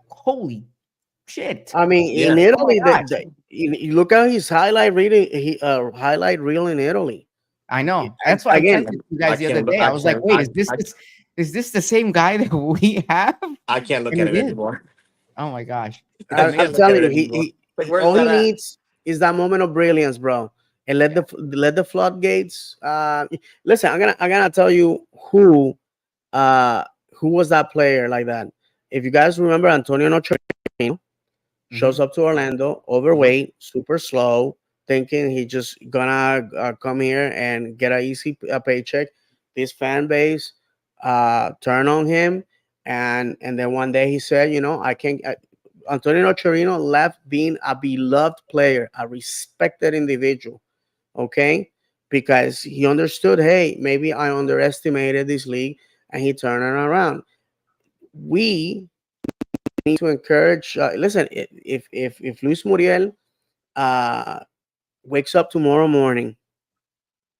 A: "Holy shit!"
C: I mean, in
B: Yeah,
A: Oh my
C: Italy,
A: gosh.
C: you look at his highlight reel in Italy.
A: I
C: I-
A: know. That's why I
C: Again,
A: texted you
B: I
A: guys the other
B: can't, look-
A: day. I was like, "Wait, is this the same guy that we have?"
B: I can't look
A: And
B: at
A: it
B: it
A: is.
B: anymore.
A: Oh my gosh.
B: I
C: I'm
B: can't look at
C: telling
B: it
C: you,
B: anymore. Like, where's
C: all he
B: that at?
C: needs is that moment of brilliance, bro, and
A: Yeah.
C: let the floodgates. Listen, I'm gonna tell you uh, who was that player like that. If you guys remember, Antonio Nocerino shows
A: Hmm.
C: up to Orlando,
B: Mhm.
C: overweight, super slow, thinking he just gonna come here and get a easy paycheck. This fan base turned on him, and then one day he said, I can't. Antonio Nocerino left being a beloved player, a respected individual. Okay, because he understood, hey, maybe I underestimated this league, and he turned it around. We need to encourage. Listen, if Luis Muriel uh, wakes up tomorrow morning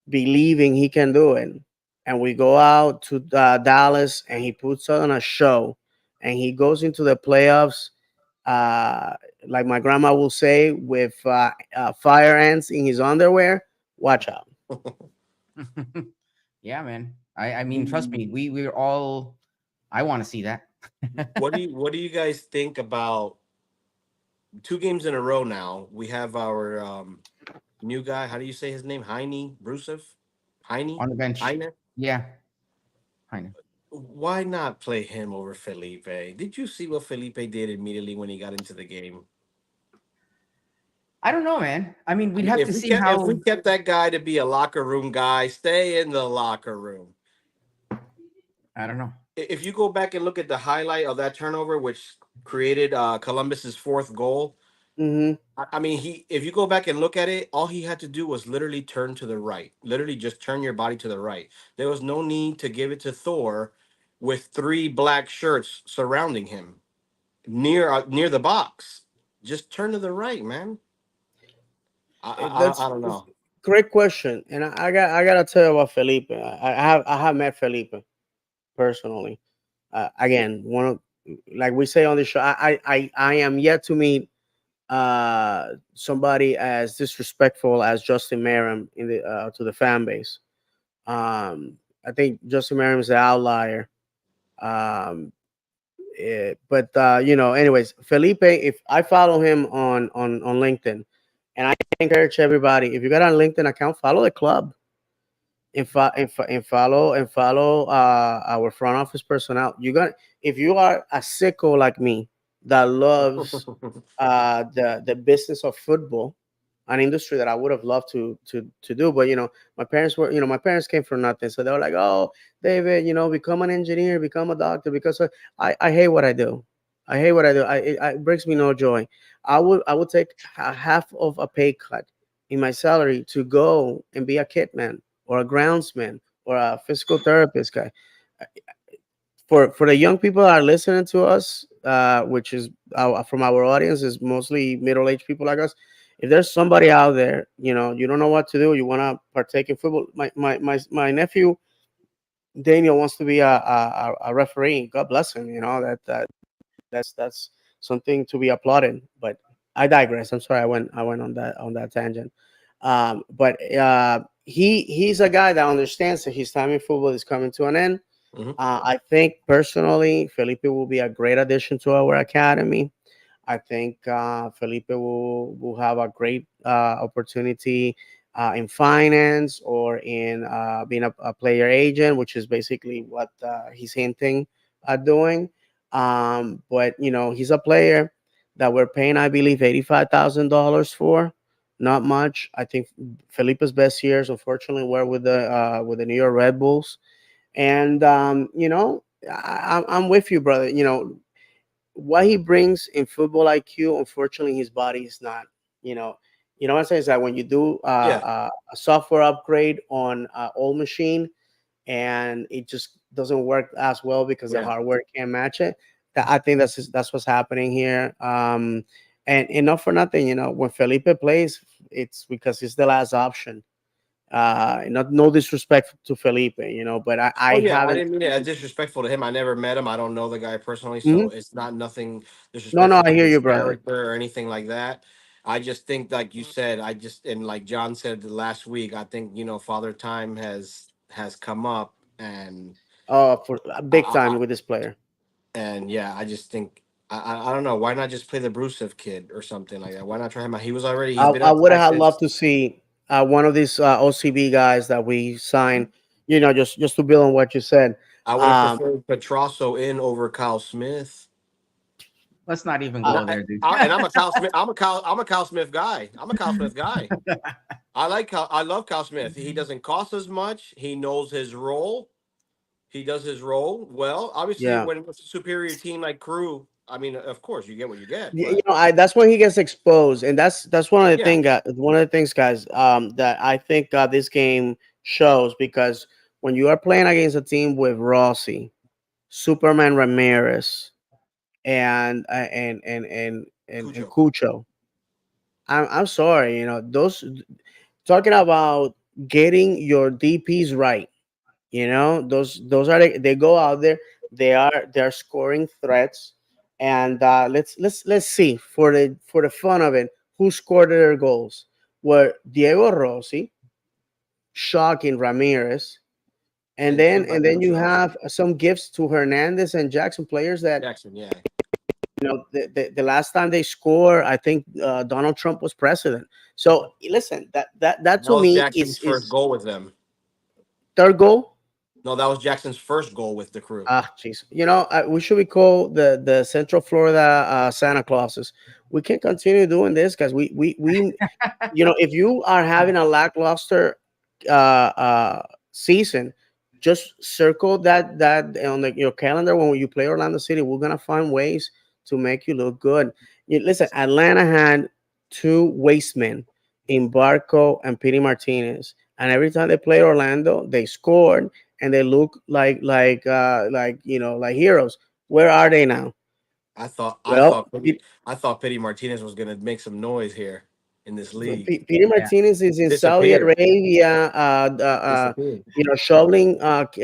C: believing he can do it, and we go out to Dallas and he puts on a show, and he goes into the playoffs, uh, like my grandma will say, with fire ants in his underwear. Watch out.
A: Yeah, man. I mean, trust me, we're all. I want to see that.
B: What do you guys think about 2 games in a row now? We have our new guy. How do you say his name? Heine Brusev? Heine?
A: On the bench.
B: Heine?
A: Yeah, I know.
B: Why not play him over Felipe? Did you see what Felipe did immediately when he got into the game?
A: I don't know, man. I mean,
B: I
A: we'd
B: mean,
A: have
B: if
A: to
B: we
A: see
B: kept if we
A: how.
B: kept that guy to be a locker room guy, stay in the locker room.
A: I don't know.
B: If you go back and look at the highlight of that turnover, which created Columbus's fourth goal,
C: Hmm.
B: I mean, if you go back and look at it, all he had to do was literally turn to the right. Literally just turn your body to the right. There was no need to give it to Thor with 3 black shirts surrounding him near the box. Just turn to the right, man. I
C: That's
B: don't know.
C: great question, and I gotta tell you about Felipe. I have met Felipe personally. Again, one of, like we say on the show, I am yet to meet somebody as disrespectful as Justin Merrim in the to the fan base. I think Justin Merrim is the outlier. Um, but anyways, Felipe, if I follow him on LinkedIn, and I encourage everybody, if you got a LinkedIn account, follow the club, and follow our front office personnel. You got If you are a sicko like me that loves the business of football, an industry that I would have loved to do, but my parents came from nothing, so they were like, "Oh, David, become an engineer, become a doctor," because I hate what I do. I hate what I do. It brings me no joy. I would take half of a pay cut in my salary to go and be a kitman or a groundsman or a physical therapist guy. For the young people that are listening to us, which is from our audience is mostly middle-aged people like us. if there's somebody out there, you don't know what to do, you want to partake in football. My nephew Daniel wants to be a referee. God bless him. That's something to be applauded. But I digress. I'm sorry. I went on that tangent. But he's a guy that understands that his time in football is coming to an end.
B: Mhm.
C: I think personally, Felipe will be a great addition to our academy. I think Felipe will have a great opportunity in finance or in being a player agent, which is basically what he's hinting at doing. But he's a player that we're paying, I believe, $85,000 for. Not much. I think Felipe's best years, unfortunately, were with the New York Red Bulls. And I'm with you, brother. What he brings in football IQ, unfortunately, his body is not. You know, what I'm saying is that when you do
B: Yeah,
C: a software upgrade on an old machine and it just doesn't work as well because the
B: yeah.
C: hardware can't match it. That I think that's what's happening here. And not for nothing, when Felipe plays, it's because it's the last option. Not no disrespect to Felipe, but
B: Oh
C: I
B: yeah, I
C: haven't.
B: didn't mean it as disrespectful to him. I never met him. I don't know the guy personally,
C: Mhm.
B: so it's not nothing
C: No,
B: disrespectful
C: I
B: to
C: hear
B: his
C: you, brother.
B: character or anything like that. I just think, like you said, and like John said last week, I think Father Time has come up, and
C: Oh, for big
B: I
C: time with this player.
B: and yeah, I just think I don't know, why not just play the Brucev kid or something like that? Why not try him out? He's been
C: I
B: on
C: would have
B: Texas.
C: loved to see one of these OCB guys that we signed. Just to build on what you said.
B: I would have
C: Um,
B: preferred Petrosso in over Kyle Smith.
A: Let's not even
B: And
A: go
B: I,
A: there, dude.
B: I and I'm a Kyle Smith. I'm a Kyle Smith guy. I'm a Kyle Smith guy. I love Kyle Smith. He doesn't cost as much. He knows his role. He does his role well. Obviously,
C: yeah.
B: when it's a superior team like Crew, I mean, of course you get what you get.
C: You
B: But
C: know, that's when he gets exposed, and that's
B: yeah,
C: one of the things, guys, that I think this game shows because when you are playing against a team with Rossi, Superman Ramirez, and
B: Cujo.
C: Cucho, I'm sorry, those talking about getting your DPs right. Those are they go out there. They're scoring threats, and let's see for the fun of it who scored their goals. Were Diego Rossi, shocking Ramirez, and
B: And
C: then
B: Super
C: and then you
B: Cujo
C: have some gifts to Hernandez and Jackson, players that
B: Jackson. Yeah,
C: the last time they score, I think Donald Trump was president. So listen, that
B: that
C: to
B: was
C: me
B: Jackson's first
C: is
B: goal with them.
C: third goal.
B: No, that was Jackson's first goal with the Crew.
C: Ah, jeez. We should be called the Central Florida Santa Clauses. We can continue doing this because if you are having a lackluster season, just circle that on your calendar when you play Orlando City. We're gonna find ways to make you look good. Listen, Atlanta had two wastemen in Barco and Pity Martinez, and every time they played Orlando, they scored and they look like heroes. Where are they now?
B: I thought I
C: Well,
B: thought Pity, I thought Pity Martinez was gonna make some noise here in this league.
C: Peter
A: Yeah.
C: Martinez is in Saudi
B: Disappeared.
C: Arabia,
B: Disappeared.
C: shoveling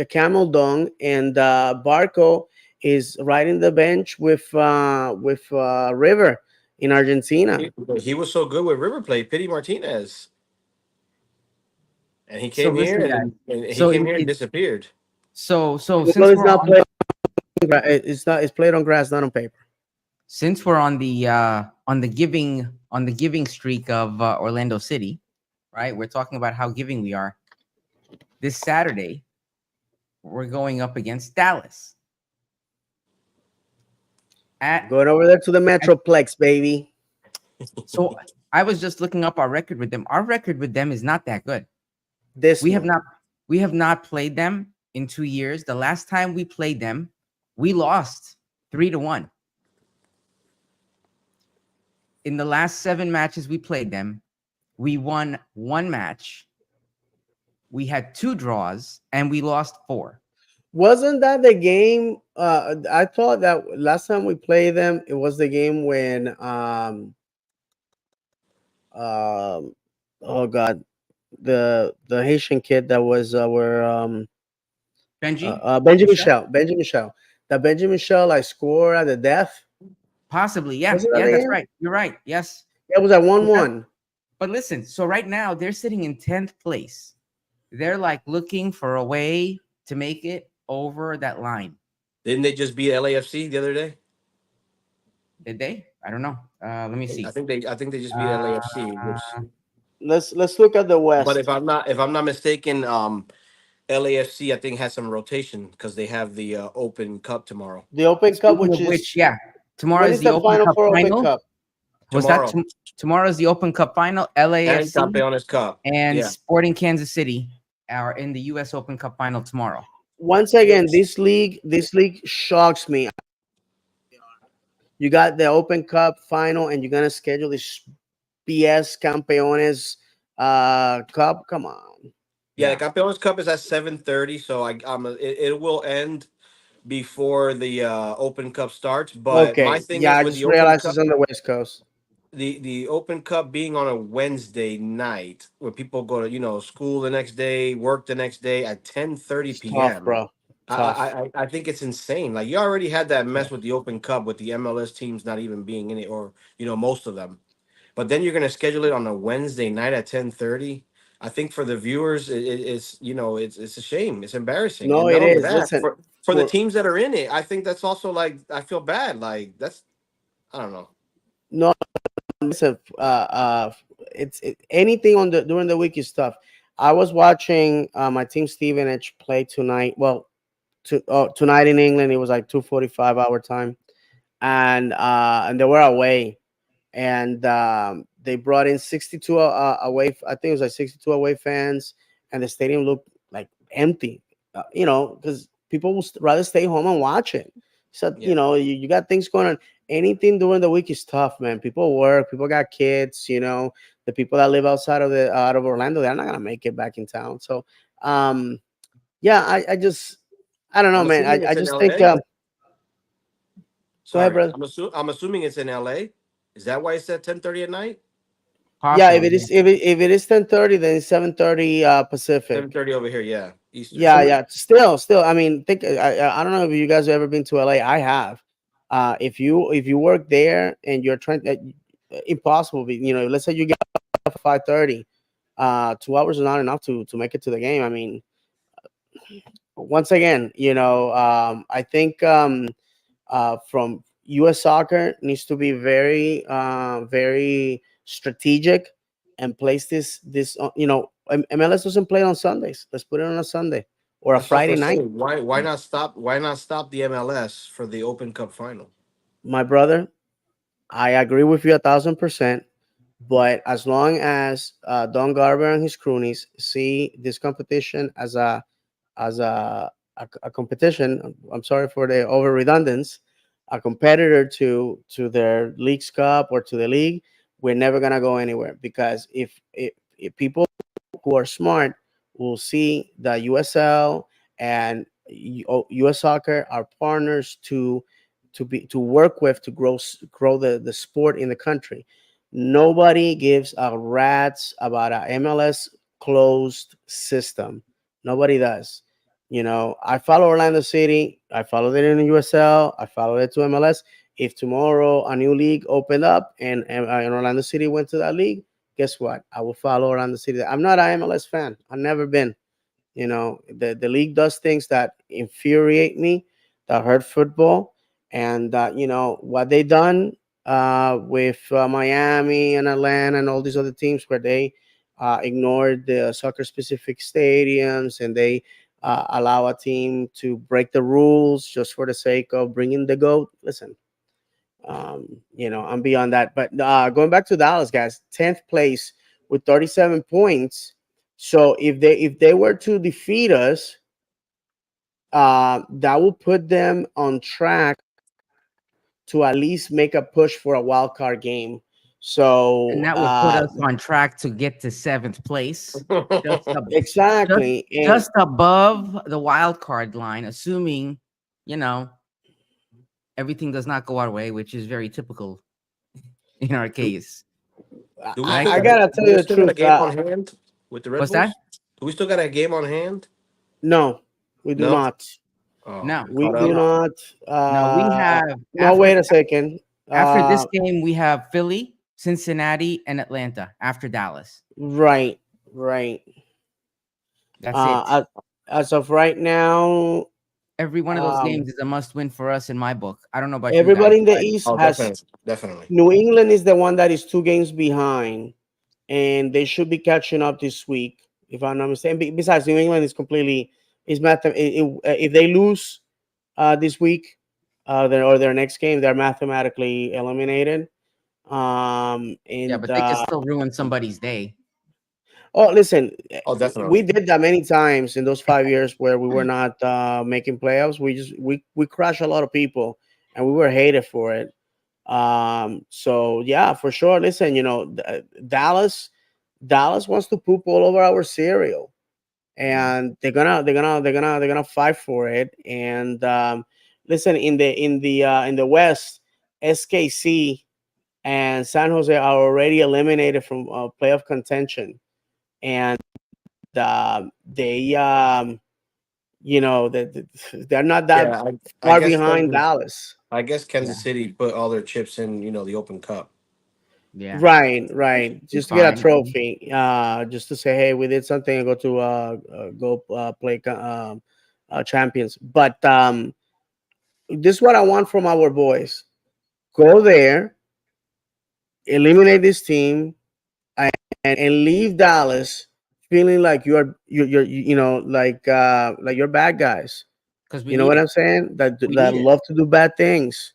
C: camel dung, and Barco is riding the bench with River in Argentina.
B: He was so good with River Plate, Pity Martinez, and he
A: So
B: came here
A: listen, guys.
B: and he
A: So
B: came here and disappeared.
C: Well, it's not played. It's played on grass, not on paper.
A: since we're on the giving streak of Orlando City, right? We're talking about how giving we are. This Saturday, we're going up against Dallas at,
C: Going over there to the
A: at
C: Metroplex, baby.
A: so I was just looking up our record with them. Our record with them is not that good.
C: This
A: We have
C: one.
A: not we have not played them in 2 years. The last time we played them, we lost 3-1. In the last 7 matches we played them, we won 1 match, we had 2 draws, and we lost 4.
C: Wasn't that the game? I thought that last time we played them, it was the game when oh God, the Haitian kid that was our
A: Benji,
C: Benjamin
A: Michelle?
C: Shell. Benjamin Shell. That Benjamin Shell like score at the death.
A: Possibly, yeah,
C: Was it at
A: yeah,
C: the
A: that's
C: end?
A: right. You're right. Yes.
C: Yeah, it was at one
A: But that-
C: one.
A: but listen, so right now they're sitting in 10th place. They're like looking for a way to make it over that line.
B: Didn't they just beat LAFC the other day?
A: Did they? I don't know. Let me see.
B: I think they just beat
A: Uh,
B: LAFC. Which,
C: Let's look at the
B: but
C: West.
B: if I'm not mistaken, LAFC I think has some rotation because they have the Open Cup tomorrow.
C: The Open Cup,
A: speaking
C: which
A: of which,
C: is
A: yeah, tomorrow
C: when
A: is
C: is
A: the
C: the
A: Open
C: final
A: Cup
C: for Open
A: final.
C: Cup?
A: Was that
B: Tomorrow
A: tomorrow is the Open Cup final?
B: and
A: LAFC
B: Campeones Cup.
A: and
B: Yeah.
A: Sporting Kansas City are in the U.S. Open Cup final tomorrow.
C: Once again, this league shocks me. You got the Open Cup final, and you're gonna schedule this BS Campeones Cup. Come on.
B: Yeah,
A: Yeah.
B: the Campeones Cup is at 7:30, so it will end before the Open Cup starts. But my
C: Okay.
B: thing
C: Yeah,
B: is
C: I
B: with
C: just
B: the Open
C: realized
B: Cup,
C: it's on the West Coast.
B: the Open Cup being on a Wednesday night, where people go to school the next day, work the next day at 10:30
C: It's tough,
B: p.m.
C: bro. Tough.
B: I think it's insane. Like you already had that mess with the Open Cup with the MLS teams not even being in it, or most of them. But then you're gonna schedule it on a Wednesday night at 10:30. I think for the viewers, it's it's a shame. It's embarrassing, and
C: No,
B: not
C: it
B: only
C: is.
B: that,
C: Listen,
B: for the
C: for
B: teams that are in it, I think that's also like I feel bad. Like that's I don't know.
C: no, listen. Anything on the during the week is tough. I was watching my team Stevenage play tonight. Well, tonight in England, it was like 2:45 our time, and they were away, and they brought in 62 away. I think it was like 62 away fans, and the stadium looked like empty. Because people will rather stay home and watch it. So
B: Yeah.
C: you got things going on. Anything during the week is tough, man. People work. People got kids. The people that live outside of the out of Orlando, they're not gonna make it back in town. So, yeah, I don't know,
B: I'm
C: man.
B: assuming
C: I
B: it's in
C: just think.
B: LA.
C: Go ahead,
B: Sorry,
C: brother.
B: I'm assuming it's in LA. Is that why it's at 10:30 at night?
C: Yeah, if
A: Possibly.
C: it is if it is 10:30, then it's 7:30 Pacific.
B: 7:30 over here. Yeah, Eastern.
C: Yeah, yeah. Still. I mean, think. I don't know if you guys have ever been to LA. I have. If you work there and you're trying, impossible. Let's say you get up at 5:30. 2 hours is not enough to make it to the game. I mean, once again, I think from U.S. soccer needs to be very, very strategic and place this. MLS doesn't play on Sundays. Let's put it on a Sunday or a
B: That's what
C: Friday
B: we're
C: night.
B: saying. Why not stop? Why not stop the MLS for the Open Cup final?
C: My brother, I agree with you 1,000%. But as long as Don Garber and his cronies see this competition as a competition, I'm sorry for the over redundance, a competitor to their league's cup or to the league, we're never gonna go anywhere because if people who are smart will see that USL and US Soccer are partners to work with to grow the sport in the country. Nobody gives a rat's about a MLS closed system. Nobody does. I follow Orlando City. I followed it in the USL. I followed it to MLS. If tomorrow a new league opened up and Orlando City went to that league, guess what? I will follow Orlando City. I'm not an MLS fan. I've never been. The league does things that infuriate me, that hurt football, and what they done with Miami and Atlanta and all these other teams where they ignored the soccer specific stadiums and they allow a team to break the rules just for the sake of bringing the goat. Listen, I'm beyond that. But going back to Dallas, guys, 10th place with 37 points. So if they were to defeat us, that will put them on track to at least make a push for a wild card game.
A: And
C: So
A: that would put us on track to get to 7th place, just, just,
C: exactly, and
A: just above the wild card line, assuming, you know, everything does not go our way, which is very typical in our case.
B: Do we
A: I
B: still
C: I
B: got
A: can.
B: a
C: gotta tell
B: do
C: you
B: we
C: the
B: still got a
C: truth.
B: game on hand with the Red
A: What's that?
B: Bulls? Do we still got a game on hand?
C: No, we do
B: No.
C: not.
B: Oh,
A: No,
B: you're
C: We
B: caught
C: do
B: up.
A: no,
C: not.
A: no. We have
C: No, wait a second.
A: after this game, we have Philly, Cincinnati, and Atlanta after Dallas.
C: Right, right.
A: That's it.
C: Uh, as of right now,
A: Every one of those
C: um,
A: games is a must win for us in my book. I don't know about you guys,
C: everybody in the
A: but
C: East
B: Oh,
C: has
B: definitely, definitely.
C: New England is the one that is 2 games behind, and they should be catching up this week, if I'm not mistaken. Besides, New England is completely is if they lose this week, or their next game, they're mathematically eliminated.
A: yeah,
C: And
A: but they can still ruin somebody's day.
C: Oh, listen,
B: Oh,
C: we
B: definitely.
C: did that many times in those 5 years where we were not making playoffs. We crushed a lot of people, and we were hated for it. So yeah, for sure. Listen, Dallas wants to poop all over our cereal, and they're gonna fight for it. And listen, in the West, SKC and San Jose are already eliminated from playoff contention, and they they're not that
B: Yeah, I
C: far
B: guess
C: behind Dallas.
B: I guess
A: Yeah,
B: Kansas City put all their chips in, the Open Cup.
A: yeah,
C: Right,
A: it's
C: just to get a
A: fine.
C: trophy, just to say, hey, we did something, and go to go play champions. But this is what I want from our boys: go there, eliminate this team, and leave Dallas feeling like you're like you're bad guys.
A: Because we
C: You know
A: need
C: what
A: it.
C: I'm saying?
A: We
C: That
A: need it.
C: love to do bad things.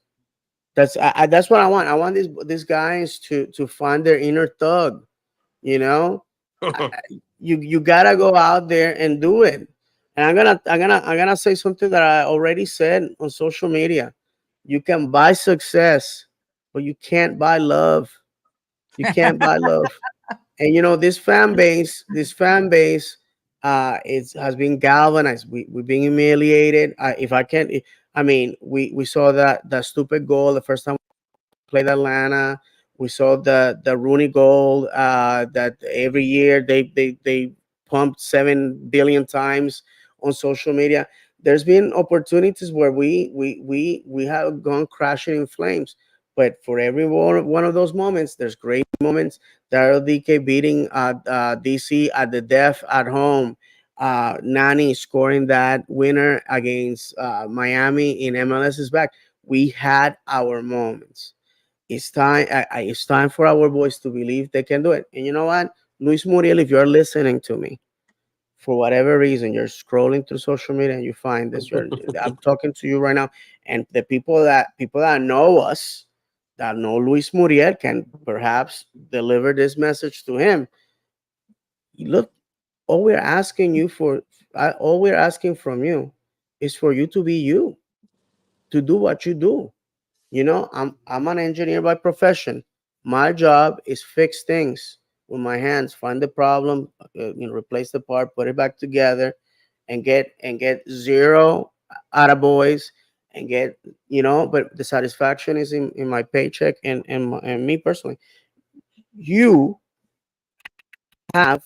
C: That's what I want. I want these guys to find their inner thug. You know, you gotta go out there and do it. And I'm gonna say something that I already said on social media. You can buy success, but you can't buy love. You can't buy love. And this fan base it has been galvanized. We've been humiliated. If I can I mean, we saw that stupid goal the first time we played Atlanta. We saw the Rooney goal that every year they pumped 7 billion times on social media. There's been opportunities where we have gone crashing in flames, but for every one of those moments, there's great moments. Daryl DK beating DC at the death at home. Nani scoring that winner against Miami in MLS is back. We had our moments. It's time. It's time for our boys to believe they can do it. And you know what, Luis Muriel, if you're listening to me, for whatever reason, you're scrolling through social media and you find this, I'm talking to you right now, and the people that know us, that know Luis Muriel, can perhaps deliver this message to him. Look, all we're asking you for, all we're asking from you, is for you to be you, to do what you do. I'm an engineer by profession. My job is fix things with my hands, find the problem, replace the part, put it back together, and get zero out of boys, and get, but the satisfaction is in my paycheck, and me personally. You have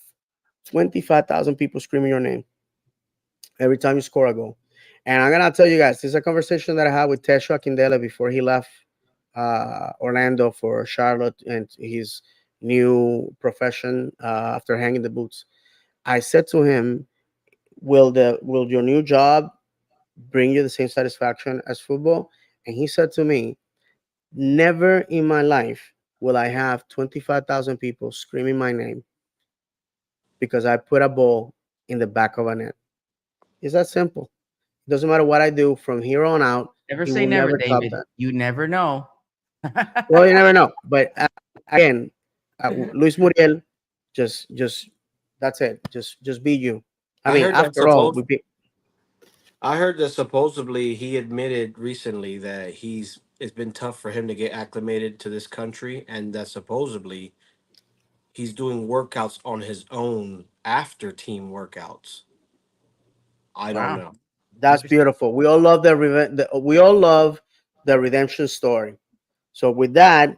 C: 25,000 people screaming your name every time you score a goal. And I'm gonna tell you guys, this is a conversation that I had with Tesha Kindela before he left Orlando for Charlotte and his new profession after hanging the boots. I said to him, "Will your new job bring you the same satisfaction as football?" And he said to me, "Never in my life will I have 25,000 people screaming my name because I put a ball in the back of a net." It's that simple. It doesn't matter what I do from here on out.
A: Never
C: He
A: say
C: will
A: never,
C: never top
A: David.
C: that.
A: You never know.
C: Well, you never know. But again, Luis Muriel, just that's it. Just be you. I
B: I
C: mean,
B: heard that
C: after all,
B: suppose I heard that supposedly he admitted recently that it's been tough for him to get acclimated to this country, and that supposedly he's doing workouts on his own after team workouts. I don't
A: Wow,
B: know.
C: that's
A: interesting.
C: beautiful. We all love the redemption story. So with that,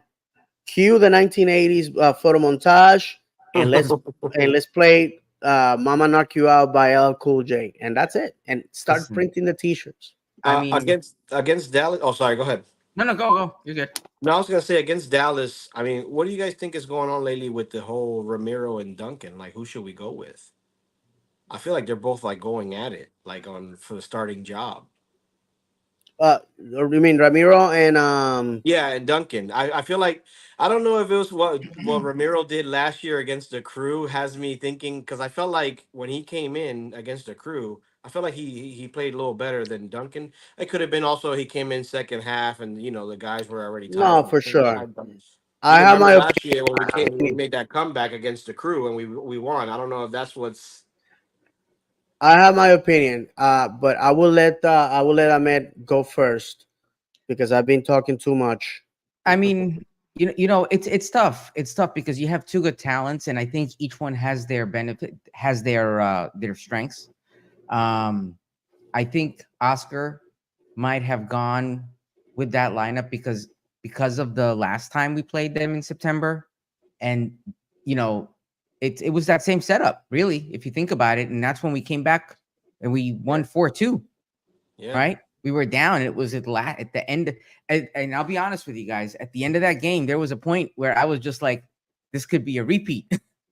C: cue the 1980s photo montage, and let's play "Mama Knock You Out" by L Cool J, and that's it. And start
A: Listen,
C: printing the T-shirts.
A: I mean,
B: Against Dallas. Oh, sorry. Go ahead.
A: no, go. You're good.
B: No, I was gonna say against Dallas. I mean, what do you guys think is going on lately with the whole Ramiro and Duncan? Like, who should we go with? I feel like they're both like going at it, like on for the starting job.
C: You mean Ramiro and
B: Yeah, and Duncan. I feel like I don't know if it was what Ramiro did last year against the Crew has me thinking because I felt like when he came in against the Crew, I felt like he played a little better than Duncan. It could have been also he came in second half and the guys were already
C: no,
B: tired.
C: for sure. I
B: Because
C: have
B: remember
C: my
B: last year when we
C: opinion.
B: made that comeback against the Crew and we won. I don't know if that's what's
C: I have my opinion. But I will let Ahmed go first because I've been talking too much.
A: I mean, it's tough. It's tough because you have two good talents, and I think each one has their benefit, has their strengths. Um, I think Oscar might have gone with that lineup because of the last time we played them in September, and you know, it was that same setup, really, if you think about it, and that's when we came back and we won 4-2.
B: yeah.
A: Right? We were down. And it was at the end, and I'll be honest with you guys. At the end of that game, there was a point where I was just like, "This could be a repeat,"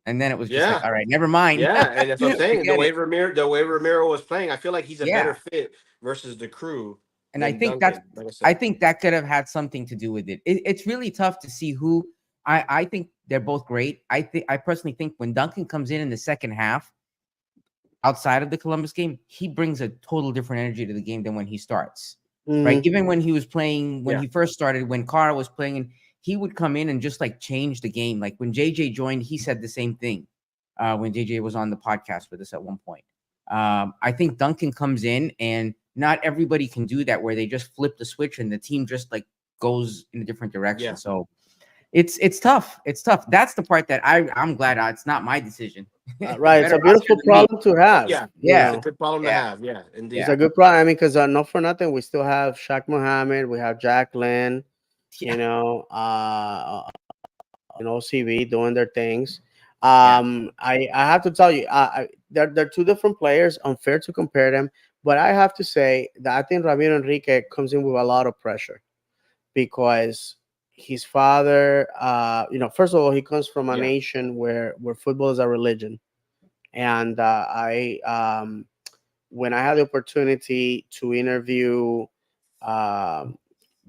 A: and then it was just like,
B: Yeah.
A: "All right, never mind."
B: Yeah, and that's what I'm saying.
A: Forget it.
B: The way Ramiro was playing, I feel like he's a better
A: Yeah,
B: fit versus the Crew
A: and I
B: than
A: think that's
B: Duncan. Like I
A: I
B: said.
A: think that could have had something to do with it. It's really tough to see who. I think they're both great. I personally think when Duncan comes in the second half, outside of the Columbus game, he brings a total different energy to the game than when he starts. Right?
C: Mhm.
A: Even when he was playing, when
B: Yeah.
A: he first started, when Carr was playing, and he would come in and just like change the game. Like when JJ joined, he said the same thing. When JJ was on the podcast with us at one point. I think Duncan comes in, and not everybody can do that where they just flip the switch and the team just like goes in a different direction.
B: Yeah.
A: So it's tough. It's tough. That's the part that I'm glad it's not my decision.
C: Right, it's
A: Better
C: a
A: Oscar
C: beautiful
A: than me.
C: problem to have.
B: Yeah.
C: You
B: It's
A: Yeah,
B: a
C: know,
B: good problem to
A: yeah,
B: have. Yeah,
C: it's
B: indeed.
C: a
A: yeah,
C: good problem. I mean, because not for nothing, we still have Shaq Mohammed, we have Jack Lynn, you
A: yeah,
C: know, and OCB doing their things.
A: yeah.
C: I have to tell you, they're two different players. Unfair to compare them, but I have to say that I think Ramiro Enrique comes in with a lot of pressure because his father, first of all, he comes from a
B: Yeah.
C: nation where football is a religion, and when I had the opportunity to interview um,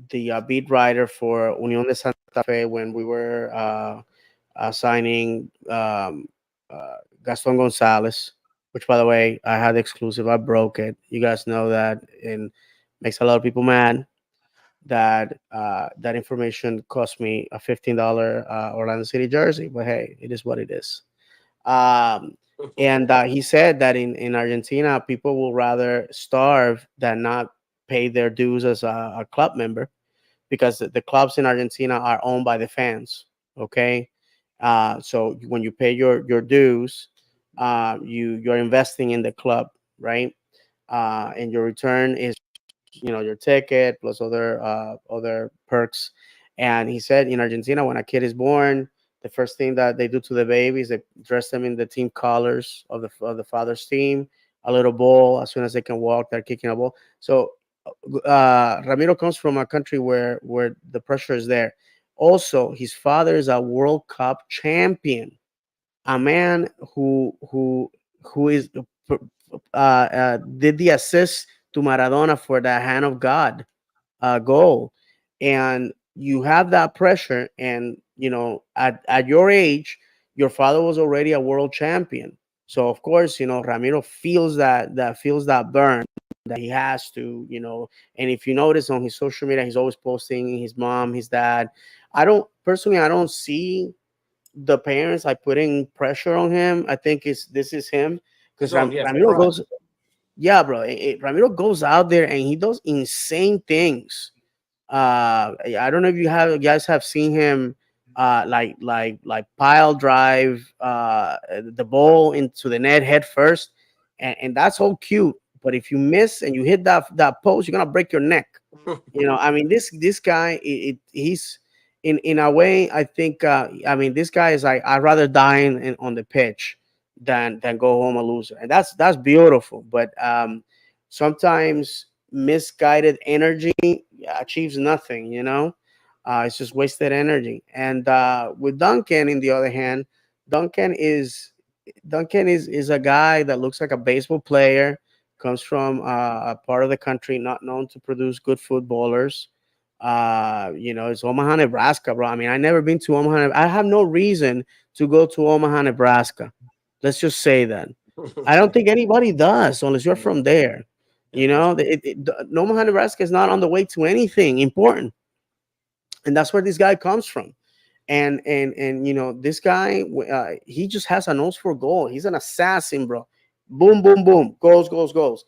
C: the beat writer for Unión de Santa Fe when we were signing Gaston Gonzalez, which, by the way, I had exclusive. I broke it. You guys know that, and makes a lot of people mad. That information cost me a $15 Orlando City jersey, but hey, it is what it is. Um, and he said that in Argentina, people will rather starve than not pay their dues as a club member because the clubs in Argentina are owned by the fans. Okay, so when you pay your dues, you're investing in the club, right? And your return is your ticket plus other perks. And he said in Argentina, when a kid is born, the first thing that they do to the baby is they dress them in the team colors of the father's team, a little ball. As soon as they can walk, they're kicking a ball. So Ramiro comes from a country where the pressure is there. Also, his father is a World Cup champion, a man who is did the assist to Maradona for the hand of God goal, and you have that pressure, and at your age, your father was already a world champion. So of course, Ramiro feels that burn that he has to, and if you notice on his social media, he's always posting his mom, his dad. I don't see the parents like putting pressure on him. I think this is him because
B: His own, yeah,
C: Ramiro
B: pride.
C: goes, yeah, bro. Ramiro goes out there and he does insane things. I don't know if you guys have seen him, like pile drive the ball into the net head first, and that's all cute. But if you miss and you hit that post, you're gonna break your neck. I mean, this guy, in a way, I think. I mean, this guy is like, I'd rather die on the pitch than go home a loser, and that's beautiful. But sometimes misguided energy achieves nothing. It's just wasted energy. And with Duncan, in the other hand, Duncan is Duncan is a guy that looks like a baseball player. Comes from a part of the country not known to produce good footballers. It's Omaha, Nebraska, bro. I mean, I never been to Omaha. I have no reason to go to Omaha, Nebraska. Let's just say that. I don't think anybody does unless you're from there.
B: Yeah, that's
C: Omaha, Nebraska is not on the way to anything important, and that's where this guy comes from. And this guy, he just has a nose for goal. He's an assassin, bro. Boom, boom, boom, goals, goals, goals.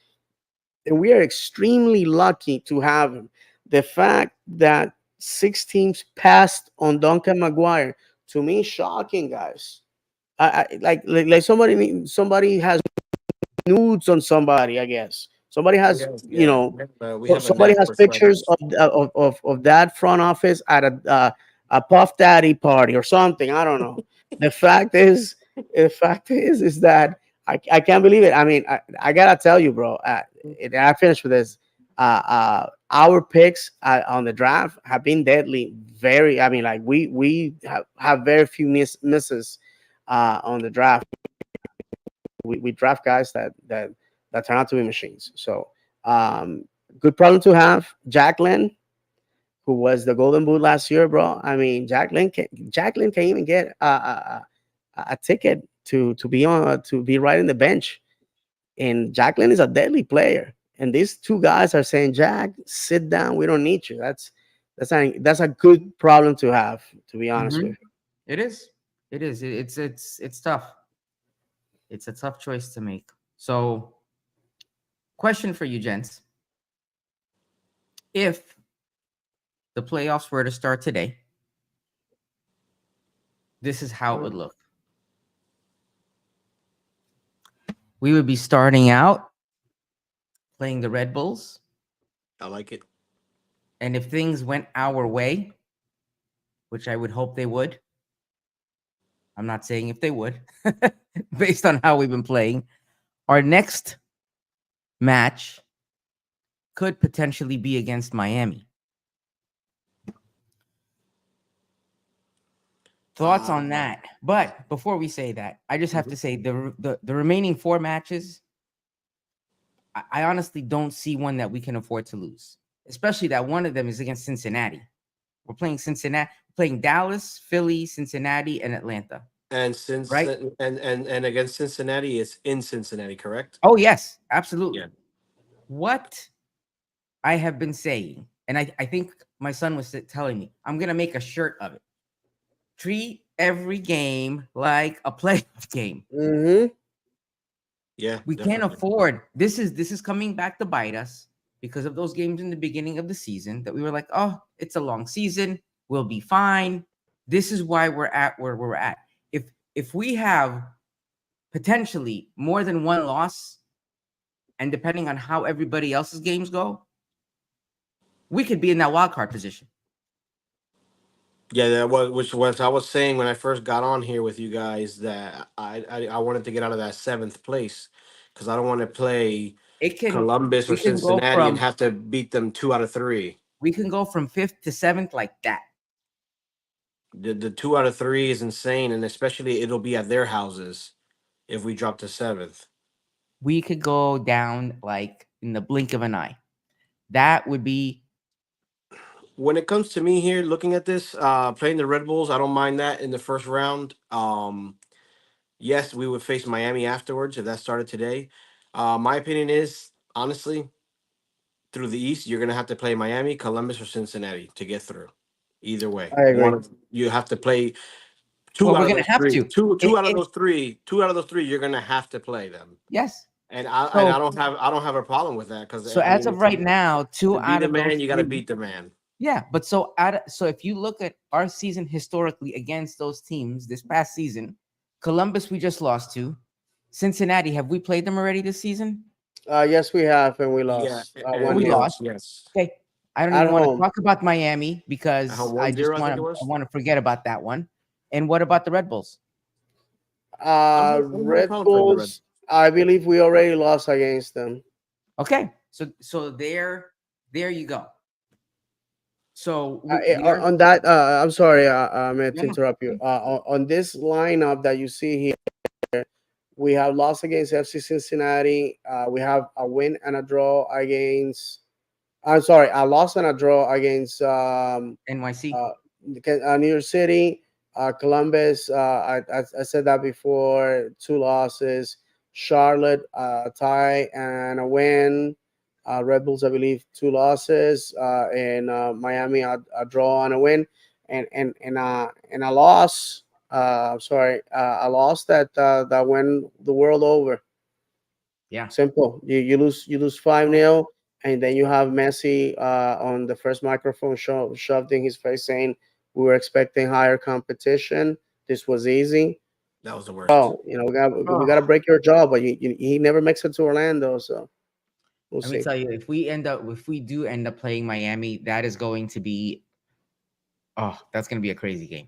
C: And we are extremely lucky to have him. The fact that 6 teams passed on Duncan McGuire, to me, shocking, guys. Like somebody has nudes on somebody. I guess somebody has,
B: yes, yeah. We have a
C: somebody
B: knack
C: has
B: for
C: pictures
B: celebrities.
C: of that front office at a Puff Daddy party or something. I don't know. The fact is, is that I can't believe it. I mean, I gotta tell you, bro. And I finished with this. Our picks on the draft have been deadly. Very. I mean, like we have very few misses on the draft. We draft guys that turn out to be machines. So um, good problem to have. Jacqueline, who was the Golden Boot last year, bro. I mean, Jacqueline can even get a ticket to be on to be riding the bench. And Jacqueline is a deadly player. And these two guys are saying, Jack, sit down. We don't need you. That's a good problem to have, to be honest
A: Mhm.
C: with you.
A: It is. It is. It's tough. It's a tough choice to make. So, question for you, gents: if the playoffs were to start today, this is how it would look. We would be starting out playing the Red Bulls,
B: I like it.
A: and if things went our way, which I would hope they would, I'm not saying if they would, based on how we've been playing, our next match could potentially be against Miami. Thoughts on
B: Uh,
A: that? But before we say that, I just have
B: mhm.
A: to say the remaining 4 matches, I honestly don't see one that we can afford to lose, especially that one of them is against Cincinnati. We're playing Cincinnati, playing Dallas, Philly, Cincinnati, and Atlanta,
B: And since
A: right?
B: and against Cincinnati, it's in Cincinnati, correct?
A: Oh yes,
B: Yeah.
A: absolutely. What I have been saying, and I think my son was telling me, I'm gonna make a shirt of it. Treat every game like a playoff game.
C: Hmm.
B: Yeah,
A: We can't
B: definitely.
A: afford this is coming back to bite us because of those games in the beginning of the season that we were like, oh, it's a long season, we'll be fine. This is why we're at where we're at. If we have potentially more than one loss, and depending on how everybody else's games go, we could be in that wild card position.
B: Yeah, that was which was I was saying when I first got on here with you guys that I wanted to get out of that seventh place because I don't want to play
A: It can
B: Columbus or
A: we can go
B: Cincinnati and
A: from
B: have to beat them 2 out of 3.
A: we can go from fifth to seventh like that.
B: The 2 out of 3 is insane, and especially it'll be at their houses if we drop to seventh.
A: We could go down like in the blink of an eye. That would be
B: When it comes to me here looking at this, playing the Red Bulls, I don't mind that in the first round. Yes, we would face Miami afterwards if that started today. My opinion is honestly through the East, you're gonna have to play Miami, Columbus, or Cincinnati to get through. Either way,
C: I agree.
B: you have to play two
A: well,
B: out
A: we're
B: of
A: gonna
B: those
A: have
B: three.
A: to.
B: Two out of those three. 2 out of those 3. You're gonna have to play them,
A: Yes.
B: and
A: So
B: I don't have a problem with that because
A: so
B: I
A: as
B: mean
A: of right now,
B: to
A: two
B: beat
A: out
B: a
A: of those
B: man, you got to
A: three.
B: beat the man.
A: Yeah, but so if you look at our season historically against those teams this past season, Columbus we just lost to. Cincinnati, have we played them already this season?
C: Yes, we have, and we
B: Yeah,
C: lost
A: Oh,
B: and
C: one
A: we
B: we
C: nil.
A: lost.
B: lost. Yes.
A: Okay. I don't
C: At
A: even want to
C: home.
A: talk about Miami
B: At
A: because
B: home
A: I
B: one
A: just
B: zero, I think it
A: I
B: was.
A: want to forget about that one. And what about the Red Bulls?
B: I don't have a
C: Red
B: problem for the Red.
C: Bulls, I believe we already lost against them.
A: Okay, so there you go. So we're
C: On that, I'm sorry, I meant
A: no,
C: to
A: no.
C: interrupt you. On this lineup that you see here, we have lost against FC Cincinnati. We have a win and a draw against. I'm sorry, a loss and a draw against
A: NYC.
C: uh, New York City, Columbus. I said that before. Two losses. Charlotte, tie and a win. Red Bulls, I believe, two losses. And Miami, a draw and a win, and a loss. Sorry, a loss that went the world over.
A: Yeah,
C: Simple. You lose 5-0, and then you have Messi on the first microphone shoved in his face saying we were expecting higher competition. This was easy.
B: That was the worst.
C: Oh, we got to
A: oh,
C: break your jaw, but he never makes it to Orlando, so we'll
A: let me
C: see.
A: tell you, if we do end up playing Miami, that is going to be that's going to be a crazy game.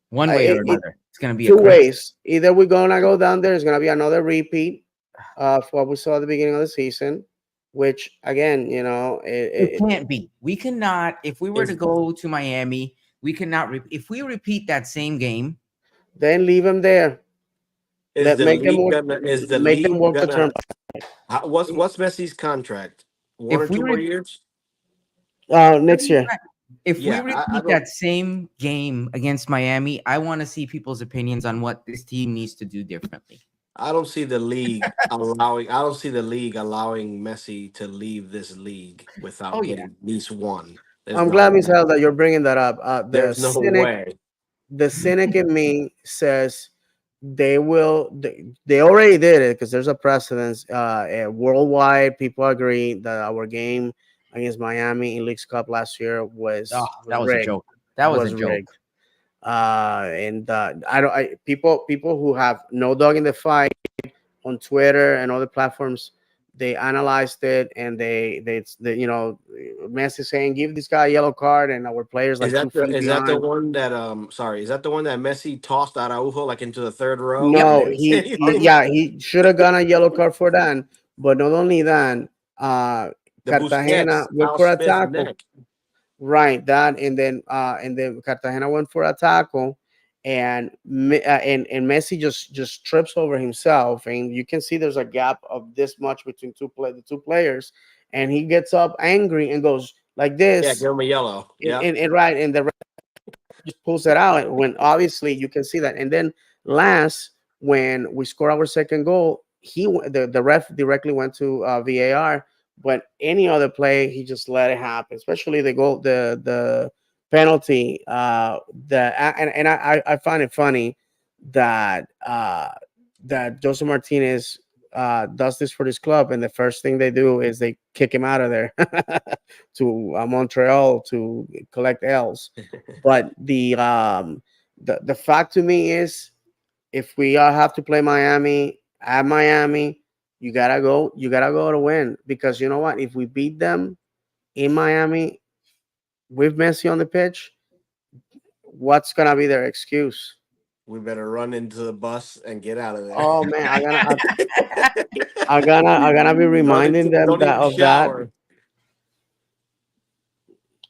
A: One way or
C: It
A: another, it's going to be a
C: two
A: crazy.
C: ways. Either we're gonna go down there. It's gonna be another repeat of what we saw at the beginning of the season, which again,
A: It can't be. We cannot. If we were to
B: Is
A: go to Miami, we cannot. If we repeat that same game,
C: then leave them there.
B: is the
C: Make them
B: league
C: work.
B: gonna is the
C: Make them
B: league
C: work the
B: gonna
C: term.
B: what's Messi's contract? One or
A: if we
B: two more
A: re-
B: years?
C: Next year.
A: if we
B: Yeah, I
A: repeat
B: don't
A: that same game against Miami, I want to see people's opinions on what this team needs to do differently.
B: I don't see the league allowing I don't see the league allowing Messi to leave this league
A: Oh
B: without
A: yeah,
B: getting at least one. There's
C: I'm
B: no
C: glad,
B: way.
C: Michelle, that you're bringing that up.
B: There's no way.
C: The cynic in me says they will. They already did it because there's a precedence. Worldwide, people agree that our game against Miami in Leagues Cup last year was
A: that was a
C: rigged.
A: joke. That was a
C: Was
A: joke.
C: rigged. And I don't. People who have no dog in the fight on Twitter and other platforms, they analyzed it and Messi saying give this guy a yellow card and our players
B: Is
C: like two
B: that the
C: feet
B: is that the
C: behind.
B: one that sorry, is that the one that Messi tossed Araujo like into the third row and
A: Yep.
C: No,
B: they didn't say anything?
C: yeah, he should have gotten a yellow card for that. But not only that,
B: The
C: Cartagena
B: Busquets,
C: went
B: Al
C: for a
B: Smith
C: tackle.
B: neck.
C: Right, that and then Cartagena went for a tackle, and Messi just trips over himself, and you can see there's a gap of this much between the two players, and he gets up angry and goes like
B: Yeah,
C: this,
B: give him a yellow. Yeah.
C: and right, and the just pulls it out when obviously you can see that. And then last, when we score our second goal, the ref directly went to VAR. But any other play, he just let it happen. Especially the goal, the penalty. I find it funny that that Jose Martinez does this for this club, and the first thing they do is they kick him out of there to Montreal to collect L's. But the fact to me is, if we have to play Miami at Miami, you gotta go to win, because you know what? If we beat them in Miami with Messi on the pitch, what's gonna be their excuse?
B: We better run into the bus and get out of there.
C: Oh man, I'm gonna be reminding them
B: Don't
C: that
B: even
C: of that.
B: shower.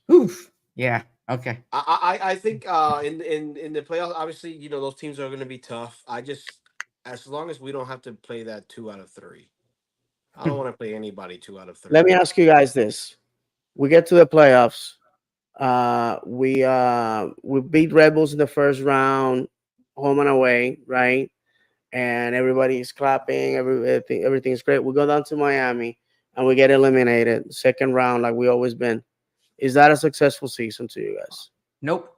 A: Oof. Yeah. Okay.
B: I think in the playoffs, obviously, those teams are going to be tough. I just, as long as we don't have to play that 2 out of 3, I don't want to play anybody 2 out of 3.
C: Let me ask you guys this: we get to the playoffs. We beat Rebels in the first round, home and away, right? And everybody's clapping. Everything's great. We go down to Miami and we get eliminated second round, like we always been. Is that a successful season to you guys?
A: Nope.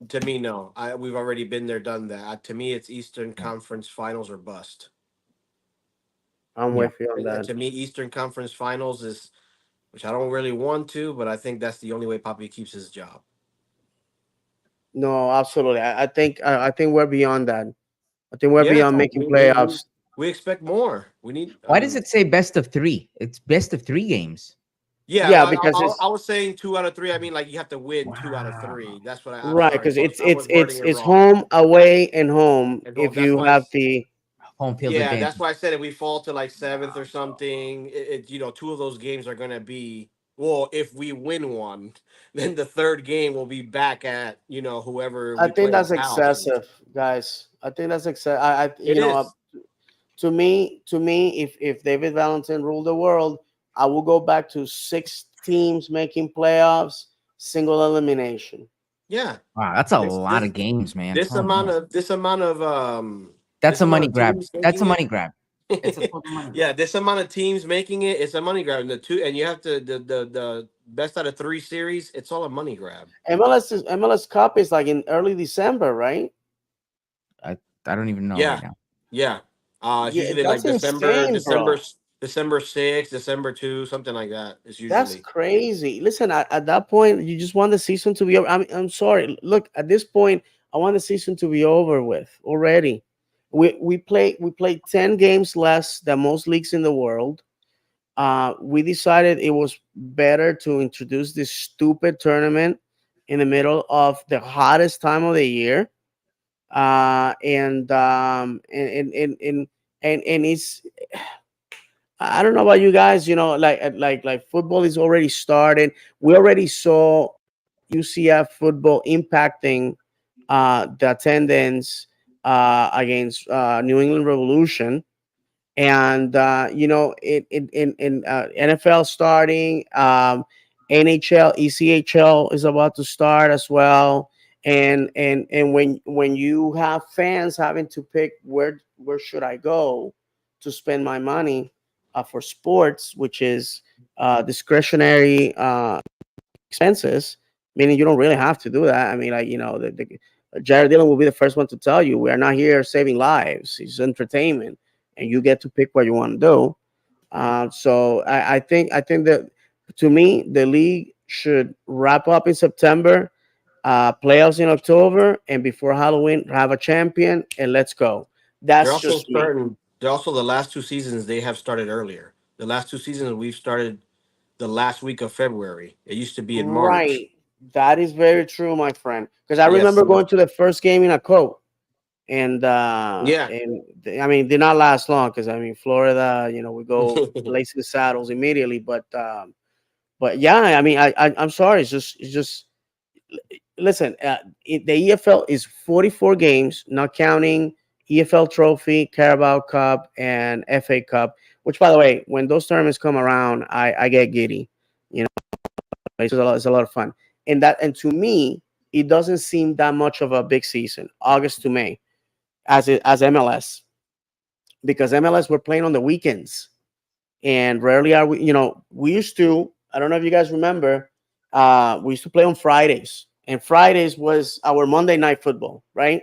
B: To me, no. We've already been there, done that. To me, it's Eastern Conference Finals or bust.
C: I'm
A: Yeah.
C: with you on that.
B: To me, Eastern Conference Finals is, which I don't really want to, but I think that's the only way Papi keeps his job.
C: No, absolutely. I think we're beyond that. I think we're
B: Yeah,
C: beyond making
B: we,
C: playoffs.
B: we expect more. We need. I
A: Why does
B: mean,
A: it say best of three? It's best of three games.
B: Yeah,
C: Yeah,
B: like
C: because
B: I
C: it's
B: was saying 2 out of 3. I mean, like you have to win 2 out of 3.
A: Wow.
B: That's what I'm
C: right,
B: sorry.
C: because
B: I was wording it
C: it's
B: wrong.
C: home, away, and home.
B: And
C: If
B: that's
C: you
B: why.
C: have the
A: Home field
B: Yeah,
A: advantage.
B: that's why I said if we fall to like seventh or
A: Wow, bro.
B: something, two of those games are gonna be well. If we win one, then the third game will be back at whoever
C: I
B: we
C: think
B: playing's
C: that's
B: house. And
C: excessive, guys. I think that's excessive.
B: it is.
C: To me, if David Valentin ruled the world, I will go back to 6 teams making playoffs, single elimination.
B: Yeah.
A: Wow, that's a
B: This
A: lot of
B: this
A: games, man.
B: this
A: Oh man,
B: amount of
A: that's
B: this
A: a
B: amount
A: money
B: of
A: grab.
B: teams
A: That's
B: making
A: a
B: it.
A: money grab. It's a total money grab.
B: Yeah, this amount of teams making it, it's a money grab. And and you have to the best out of 3 series, it's all a money grab.
C: MLS Cup is like in early December, right?
A: I I don't even know right
B: Yeah.
A: now.
B: Yeah. It's
C: Yeah,
B: usually like
C: that's insane, bro.
B: December 6th, December 2, something like that. It's
C: That's
B: usually.
C: crazy. Listen, at that point, you just want the season to be over. I'm sorry. Look, at this point, I want the season to be over with already. We played 10 games less than most leagues in the world. We decided it was better to introduce this stupid tournament in the middle of the hottest time of the year. And it's, I don't know about you guys, like football is already started. We already saw UCF football impacting the attendance against New England Revolution. And in NFL starting, NHL, ECHL is about to start as well. And when you have fans having to pick where should I go to spend my money for sports, which is discretionary expenses, meaning you don't really have to do that. I mean, like, Jared Dillon will be the first one to tell you we are not here saving lives. It's entertainment, and you get to pick what you want to do. So I think that, to me, the league should wrap up in September, playoffs in October, and before Halloween have a champion, and let's go.
B: They're
C: That's
B: also
C: just me.
B: starting. They're also the last 2 seasons they have started earlier. The last 2 seasons we've started the last week of February. It used to be in March.
C: Right. That is very true, my friend. Because I
B: Yes.
C: remember
B: So
C: going to the first game in a coat,
B: yeah.
C: I mean, did not last long because I mean, Florida, we go blazing the saddles immediately. But yeah, I mean, I'm sorry. It's just listen. The EFL is 44 games, not counting EFL Trophy, Carabao Cup, and FA Cup. Which, by the way, when those tournaments come around, I get giddy. You know, it's a lot of fun. And to me, it doesn't seem that much of a big season, August to May, as MLS, because MLS we're playing on the weekends, and rarely are we. We used to. I don't know if you guys remember. We used to play on Fridays, and Fridays was our Monday night football, right?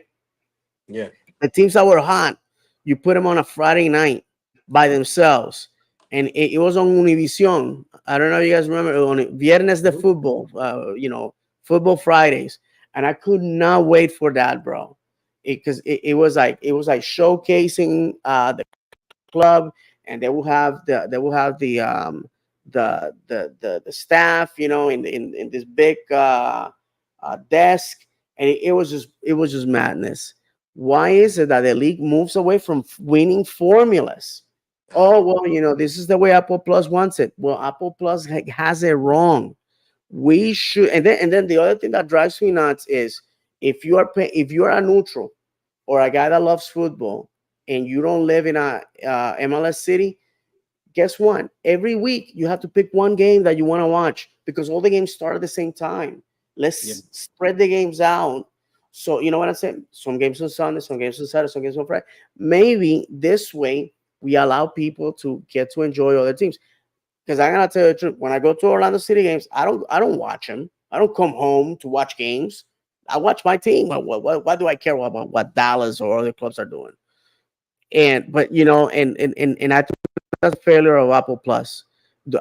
B: Yeah.
C: The teams that were hot, you put them on a Friday night by themselves, and it was on Univision. I don't know if you guys remember, on Viernes de
B: Mhm.
C: Fútbol, Football Fridays, and I could not wait for that, bro. Because it was like showcasing the club, and they will have the staff, in this big desk, and it was just madness. Why is it that the league moves away from winning formulas? Oh well, this is the way Apple Plus wants it. Well, Apple Plus has it wrong. We should, and then the other thing that drives me nuts is if you are a neutral or a guy that loves football and you don't live in a MLS city, guess what? Every week you have to pick one game that you want to watch because all the games start at the same time.
B: Yeah.
C: Let's spread the games out. So you know what I'm saying? Some games on Sunday, some games on Saturday, some games on Friday. Maybe this way we allow people to get to enjoy other teams. Because I gotta tell you the truth, when I go to Orlando City games, I don't watch them. I don't come home to watch games. I watch my team. Why do I care about what Dallas or other clubs are doing? And I think that's a failure of Apple Plus.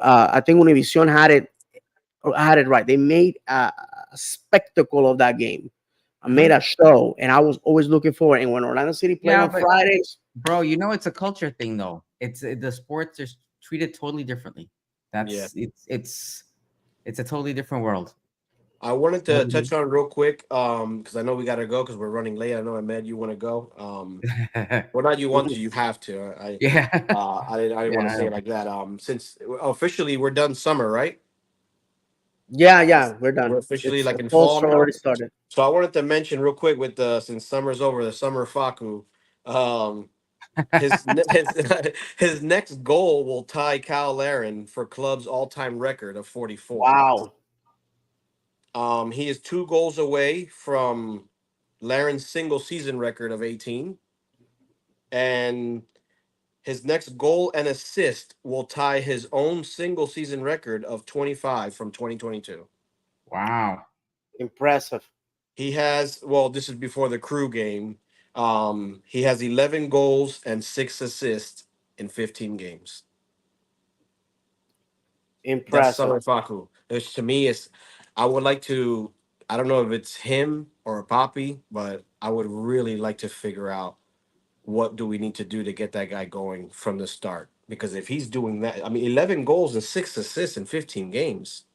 C: I think Univision had it right. They made a spectacle of that game. I made
A: Mhm.
C: a show, and I was always looking forward. And when Orlando City played
A: Yeah,
C: on
A: but
C: Fridays,
A: bro, it's a culture thing though. It's the sports are treated totally differently.
B: Yeah.
A: It's a totally different world.
B: I wanted to
C: Mhm.
B: touch on real quick, because I know we gotta go because we're running late. I know Ahmed, you want to go. Well, not you want to, you have to.
A: Yeah.
B: I didn't
A: Yeah,
B: want to
A: I
B: say
A: know.
B: it like that. Since officially we're done summer, right?
C: Yeah, yeah, we're
B: We're
C: done.
B: officially
C: It's
B: like
C: the
B: in
C: polls
B: fall
C: already
B: now.
C: started.
B: So I wanted to mention real quick with the since summer's over, the summer Faku, um, his his next goal will tie Kyle Laren for club's all-time record of 44.
C: Wow,
B: He is 2 goals away from Laren's single season record of 18, and his next goal and assist will tie his own single season record of 25 from 2022.
A: Wow.
C: impressive.
B: He has, well, this is before the crew game. He has 11 goals and 6 assists in 15 games. That's
C: Impressive.
B: Summer Faku. Which to me is, I would like to. I don't know if it's him or Poppy, but I would really like to figure out what do we need to do to get that guy going from the start. Because if he's doing that, I mean, 11 goals and 6 assists in 15 games.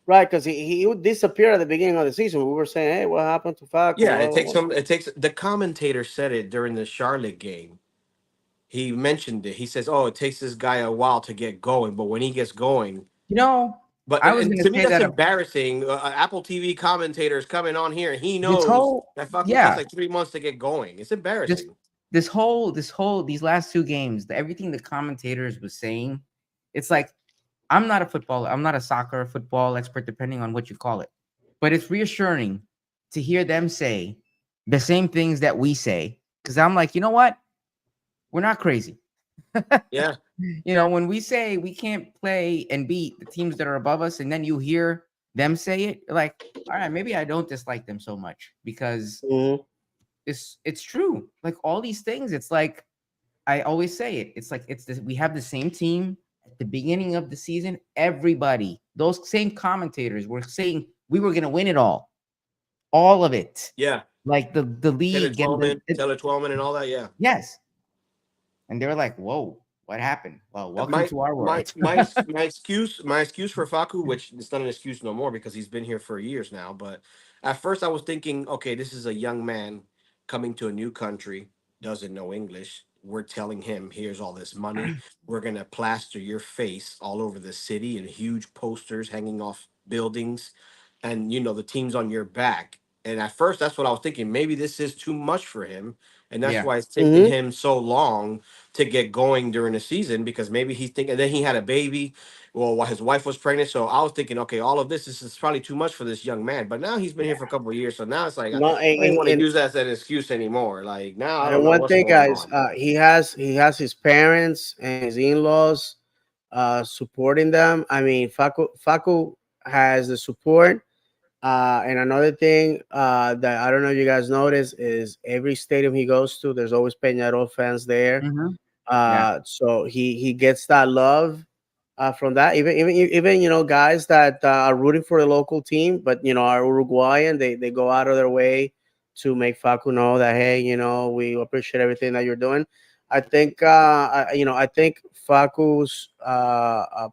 C: Right, because he would disappear at the beginning of the season. We were saying, hey, what happened to Facu?
B: Yeah, it takes him. It takes the commentator said it during the Charlotte game. He mentioned it. He says, "Oh, it takes this guy a while to get going, but when he gets going."
A: You know,
B: But
A: I was
B: and
A: gonna
B: to me,
A: say
B: that's
A: that
B: embarrassing. Apple TV commentators coming on here, and he
A: this
B: knows
A: whole
B: that Faku takes
A: yeah,
B: like 3 months to get going. It's
A: this
B: embarrassing.
A: these last two games, everything the commentators was saying, it's like I'm not a soccer football expert, depending on what you call it, but it's reassuring to hear them say the same things that we say, because I'm like, you know what? We're not crazy.
B: Yeah,
A: When we say we can't play and beat the teams that are above us, and then you hear them say it, you're like, all right, maybe I don't dislike them so much because
C: Mhm.
A: it's true. Like all these things, it's like I always say it. It's like we have the same team at the beginning of the season. Everybody, those same commentators were saying we were gonna win it all of it.
B: yeah.
A: Like the
B: Taylor
A: league and
B: Twelman, Taylor Twelman, and all that. Yeah.
A: yes. And they were like, whoa, what happened? Well, welcome
B: My
A: to our
B: my
A: world.
B: my my excuse for Faku, which it's not an excuse no more because he's been here for years now. But at first, I was thinking, okay, this is a young man coming to a new country, doesn't know English. We're telling him, here's all this money. We're gonna plaster your face all over the city and huge posters hanging off buildings, and the team's on your back. And at first, that's what I was thinking. Maybe this is too much for him, and that's
A: Yeah.
B: why it's taken
C: Mhm.
B: him so long to get going during the season because maybe he's thinking. And then he had a baby, well, while his wife was pregnant. So I was thinking, okay, all of this is probably too much for this young man. But now he's been here for a couple of years, so now it's like I
C: No,
B: don't even want to use that as an excuse anymore. Like now, I don't
C: and
B: know
C: one
B: what's
C: thing,
B: going
C: guys,
B: on.
C: he has his parents and his in-laws supporting them. I mean, Facu has the support. And another thing that I don't know if you guys notice is every stadium he goes to, there's always Peñarol fans there.
A: Hmm. Yeah.
C: So he gets that love from that. Even guys that are rooting for the local team, but are Uruguayan. They go out of their way to make Facu know that, hey, we appreciate everything that you're doing. I think I think Facu's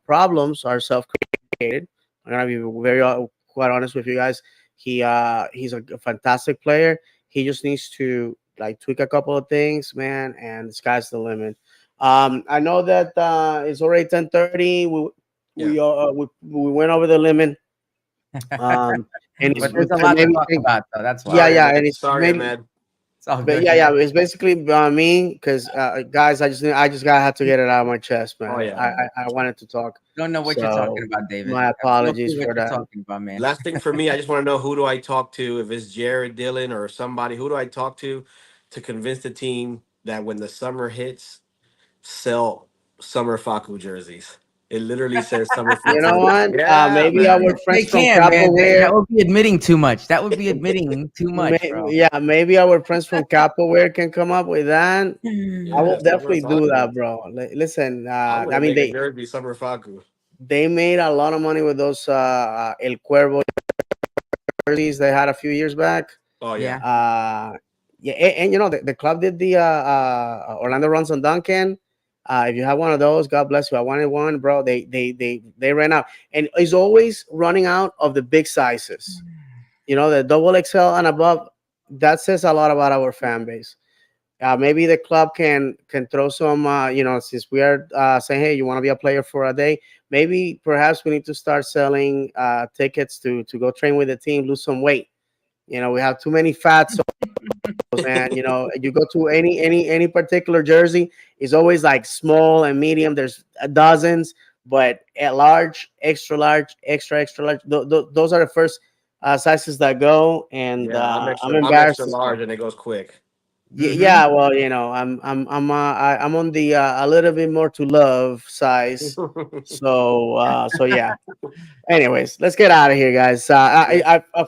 C: problems are self-created. I'm gonna be very quite honest with you guys. He's a fantastic player. He just needs to like tweak a couple of things, man, and the sky's the limit. I know that it's already 10:30. We
B: Yeah,
C: we uh we went over the limit. Um, and
A: But
C: it's
A: there's a
C: and
A: lot to
C: maybe
A: talk about, though. That's
C: yeah,
A: why
B: sorry,
C: yeah, and
B: Ahmed.
C: it's
B: Sorry,
C: maybe
B: Ahmed.
A: it's all
C: but
A: good.
C: yeah, yeah, it's basically me because guys, I just gotta have to get it out of my chest,
B: Oh
C: man.
B: yeah.
C: I wanted to talk,
A: Don't know what you're talking
C: so
A: about, David.
C: my
A: I have no
C: apologies
A: clue what
C: for
A: you're
C: that.
A: talking about, man.
B: Last thing for me, I just want to know who do I talk to? If it's Jared Dillon or somebody, who do I talk to convince the team that when the summer hits, sell summer Faku jerseys. It literally says summer
C: You know
B: Faku.
C: what?
B: Yeah,
C: Maybe
B: man.
C: our
A: They
C: friends from
A: can, man.
C: Capo Wear.
A: That would be admitting too much. That would be admitting too much, bro.
C: Yeah, maybe our friends from Capo Wear can come up with that. I will
B: Yeah, summer
C: definitely do
B: Faku.
C: that, bro. Listen,
B: I'm
C: I
B: gonna
C: mean
B: make a
C: they
B: jersey summer Faku.
C: they made a lot of money with those El Cuervo jerseys they had a few years back.
B: Oh yeah.
A: Yeah.
C: Uh, yeah, and the club did the Orlando Runs on Duncan. If you have one of those, God bless you. I wanted one, bro. They ran out, and it's always running out of the big sizes. You know, the double XL and above. That says a lot about our fan base. Maybe the club can throw some. Since we are saying, hey, you want to be a player for a day, maybe perhaps we need to start selling tickets to go train with the team, lose some weight. You know, we have too many fats, man. You know, you go to any particular jersey, it's always like small and medium. There's dozens, but at large, extra large, extra large. Those are the first sizes that go, and
B: Yeah,
C: I'm
B: I'm
C: embarrassed
B: extra
C: to say.
B: large, and it goes quick.
A: Mm-hmm.
C: Yeah, well, you know, I'm on the a little bit more to love size. So yeah. Anyways, let's get out of here, guys.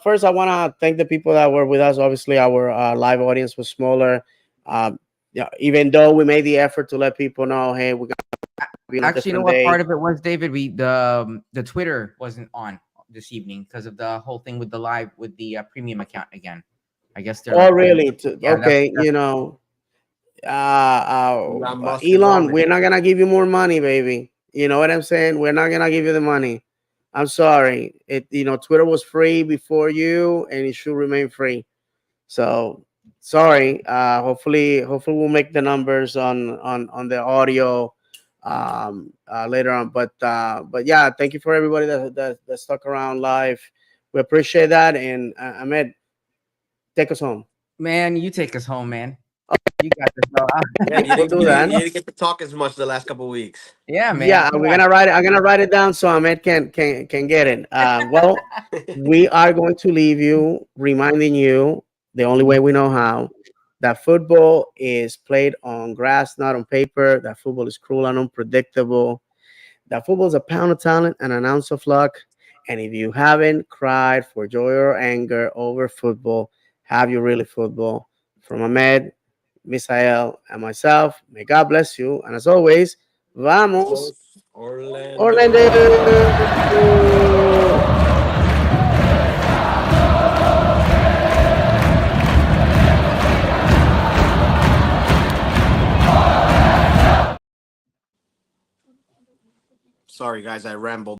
C: First, I want to thank the people that were with us. Obviously, our live audience was smaller. Yeah, even though we made the effort to let people know, hey, we're gonna be on a
A: Actually, you know
C: different
A: what
C: day.
A: part of it was, David? The Twitter wasn't on this evening because of the whole thing with the live with the premium account again. I guess they're
C: Oh,
A: like,
C: really?
A: yeah,
C: Okay,
A: that's
C: you know,
B: Elon Musk is on
C: Elon,
B: it.
C: we're not gonna give you more money, baby. You know what I'm saying? We're not gonna give you the money. I'm sorry. Twitter was free before you, and it should remain free. So sorry. Hopefully we'll make the numbers on the audio later on. But yeah, thank you for everybody that stuck around live. We appreciate that. And Ahmed, take us home.
A: man. You take us home, man. You got this. Bro.
B: Yeah, you
C: We'll
B: didn't
C: do
B: you didn't,
C: that.
B: you didn't get to talk as much the last couple of weeks.
A: Yeah, man.
C: Yeah,
A: Come
C: we're
A: on.
C: gonna write it. I'm gonna write it down so Ahmed can get it. Well, we are going to leave you reminding you the only way we know how that football is played on grass, not on paper. That football is cruel and unpredictable. That football is a pound of talent and an ounce of luck. And if you haven't cried for joy or anger over football, have you really football? From Ahmed, Misael, and myself, may God bless you. And as always, vamos,
B: Orlando.
C: Orlando!
B: Sorry, guys, I rambled.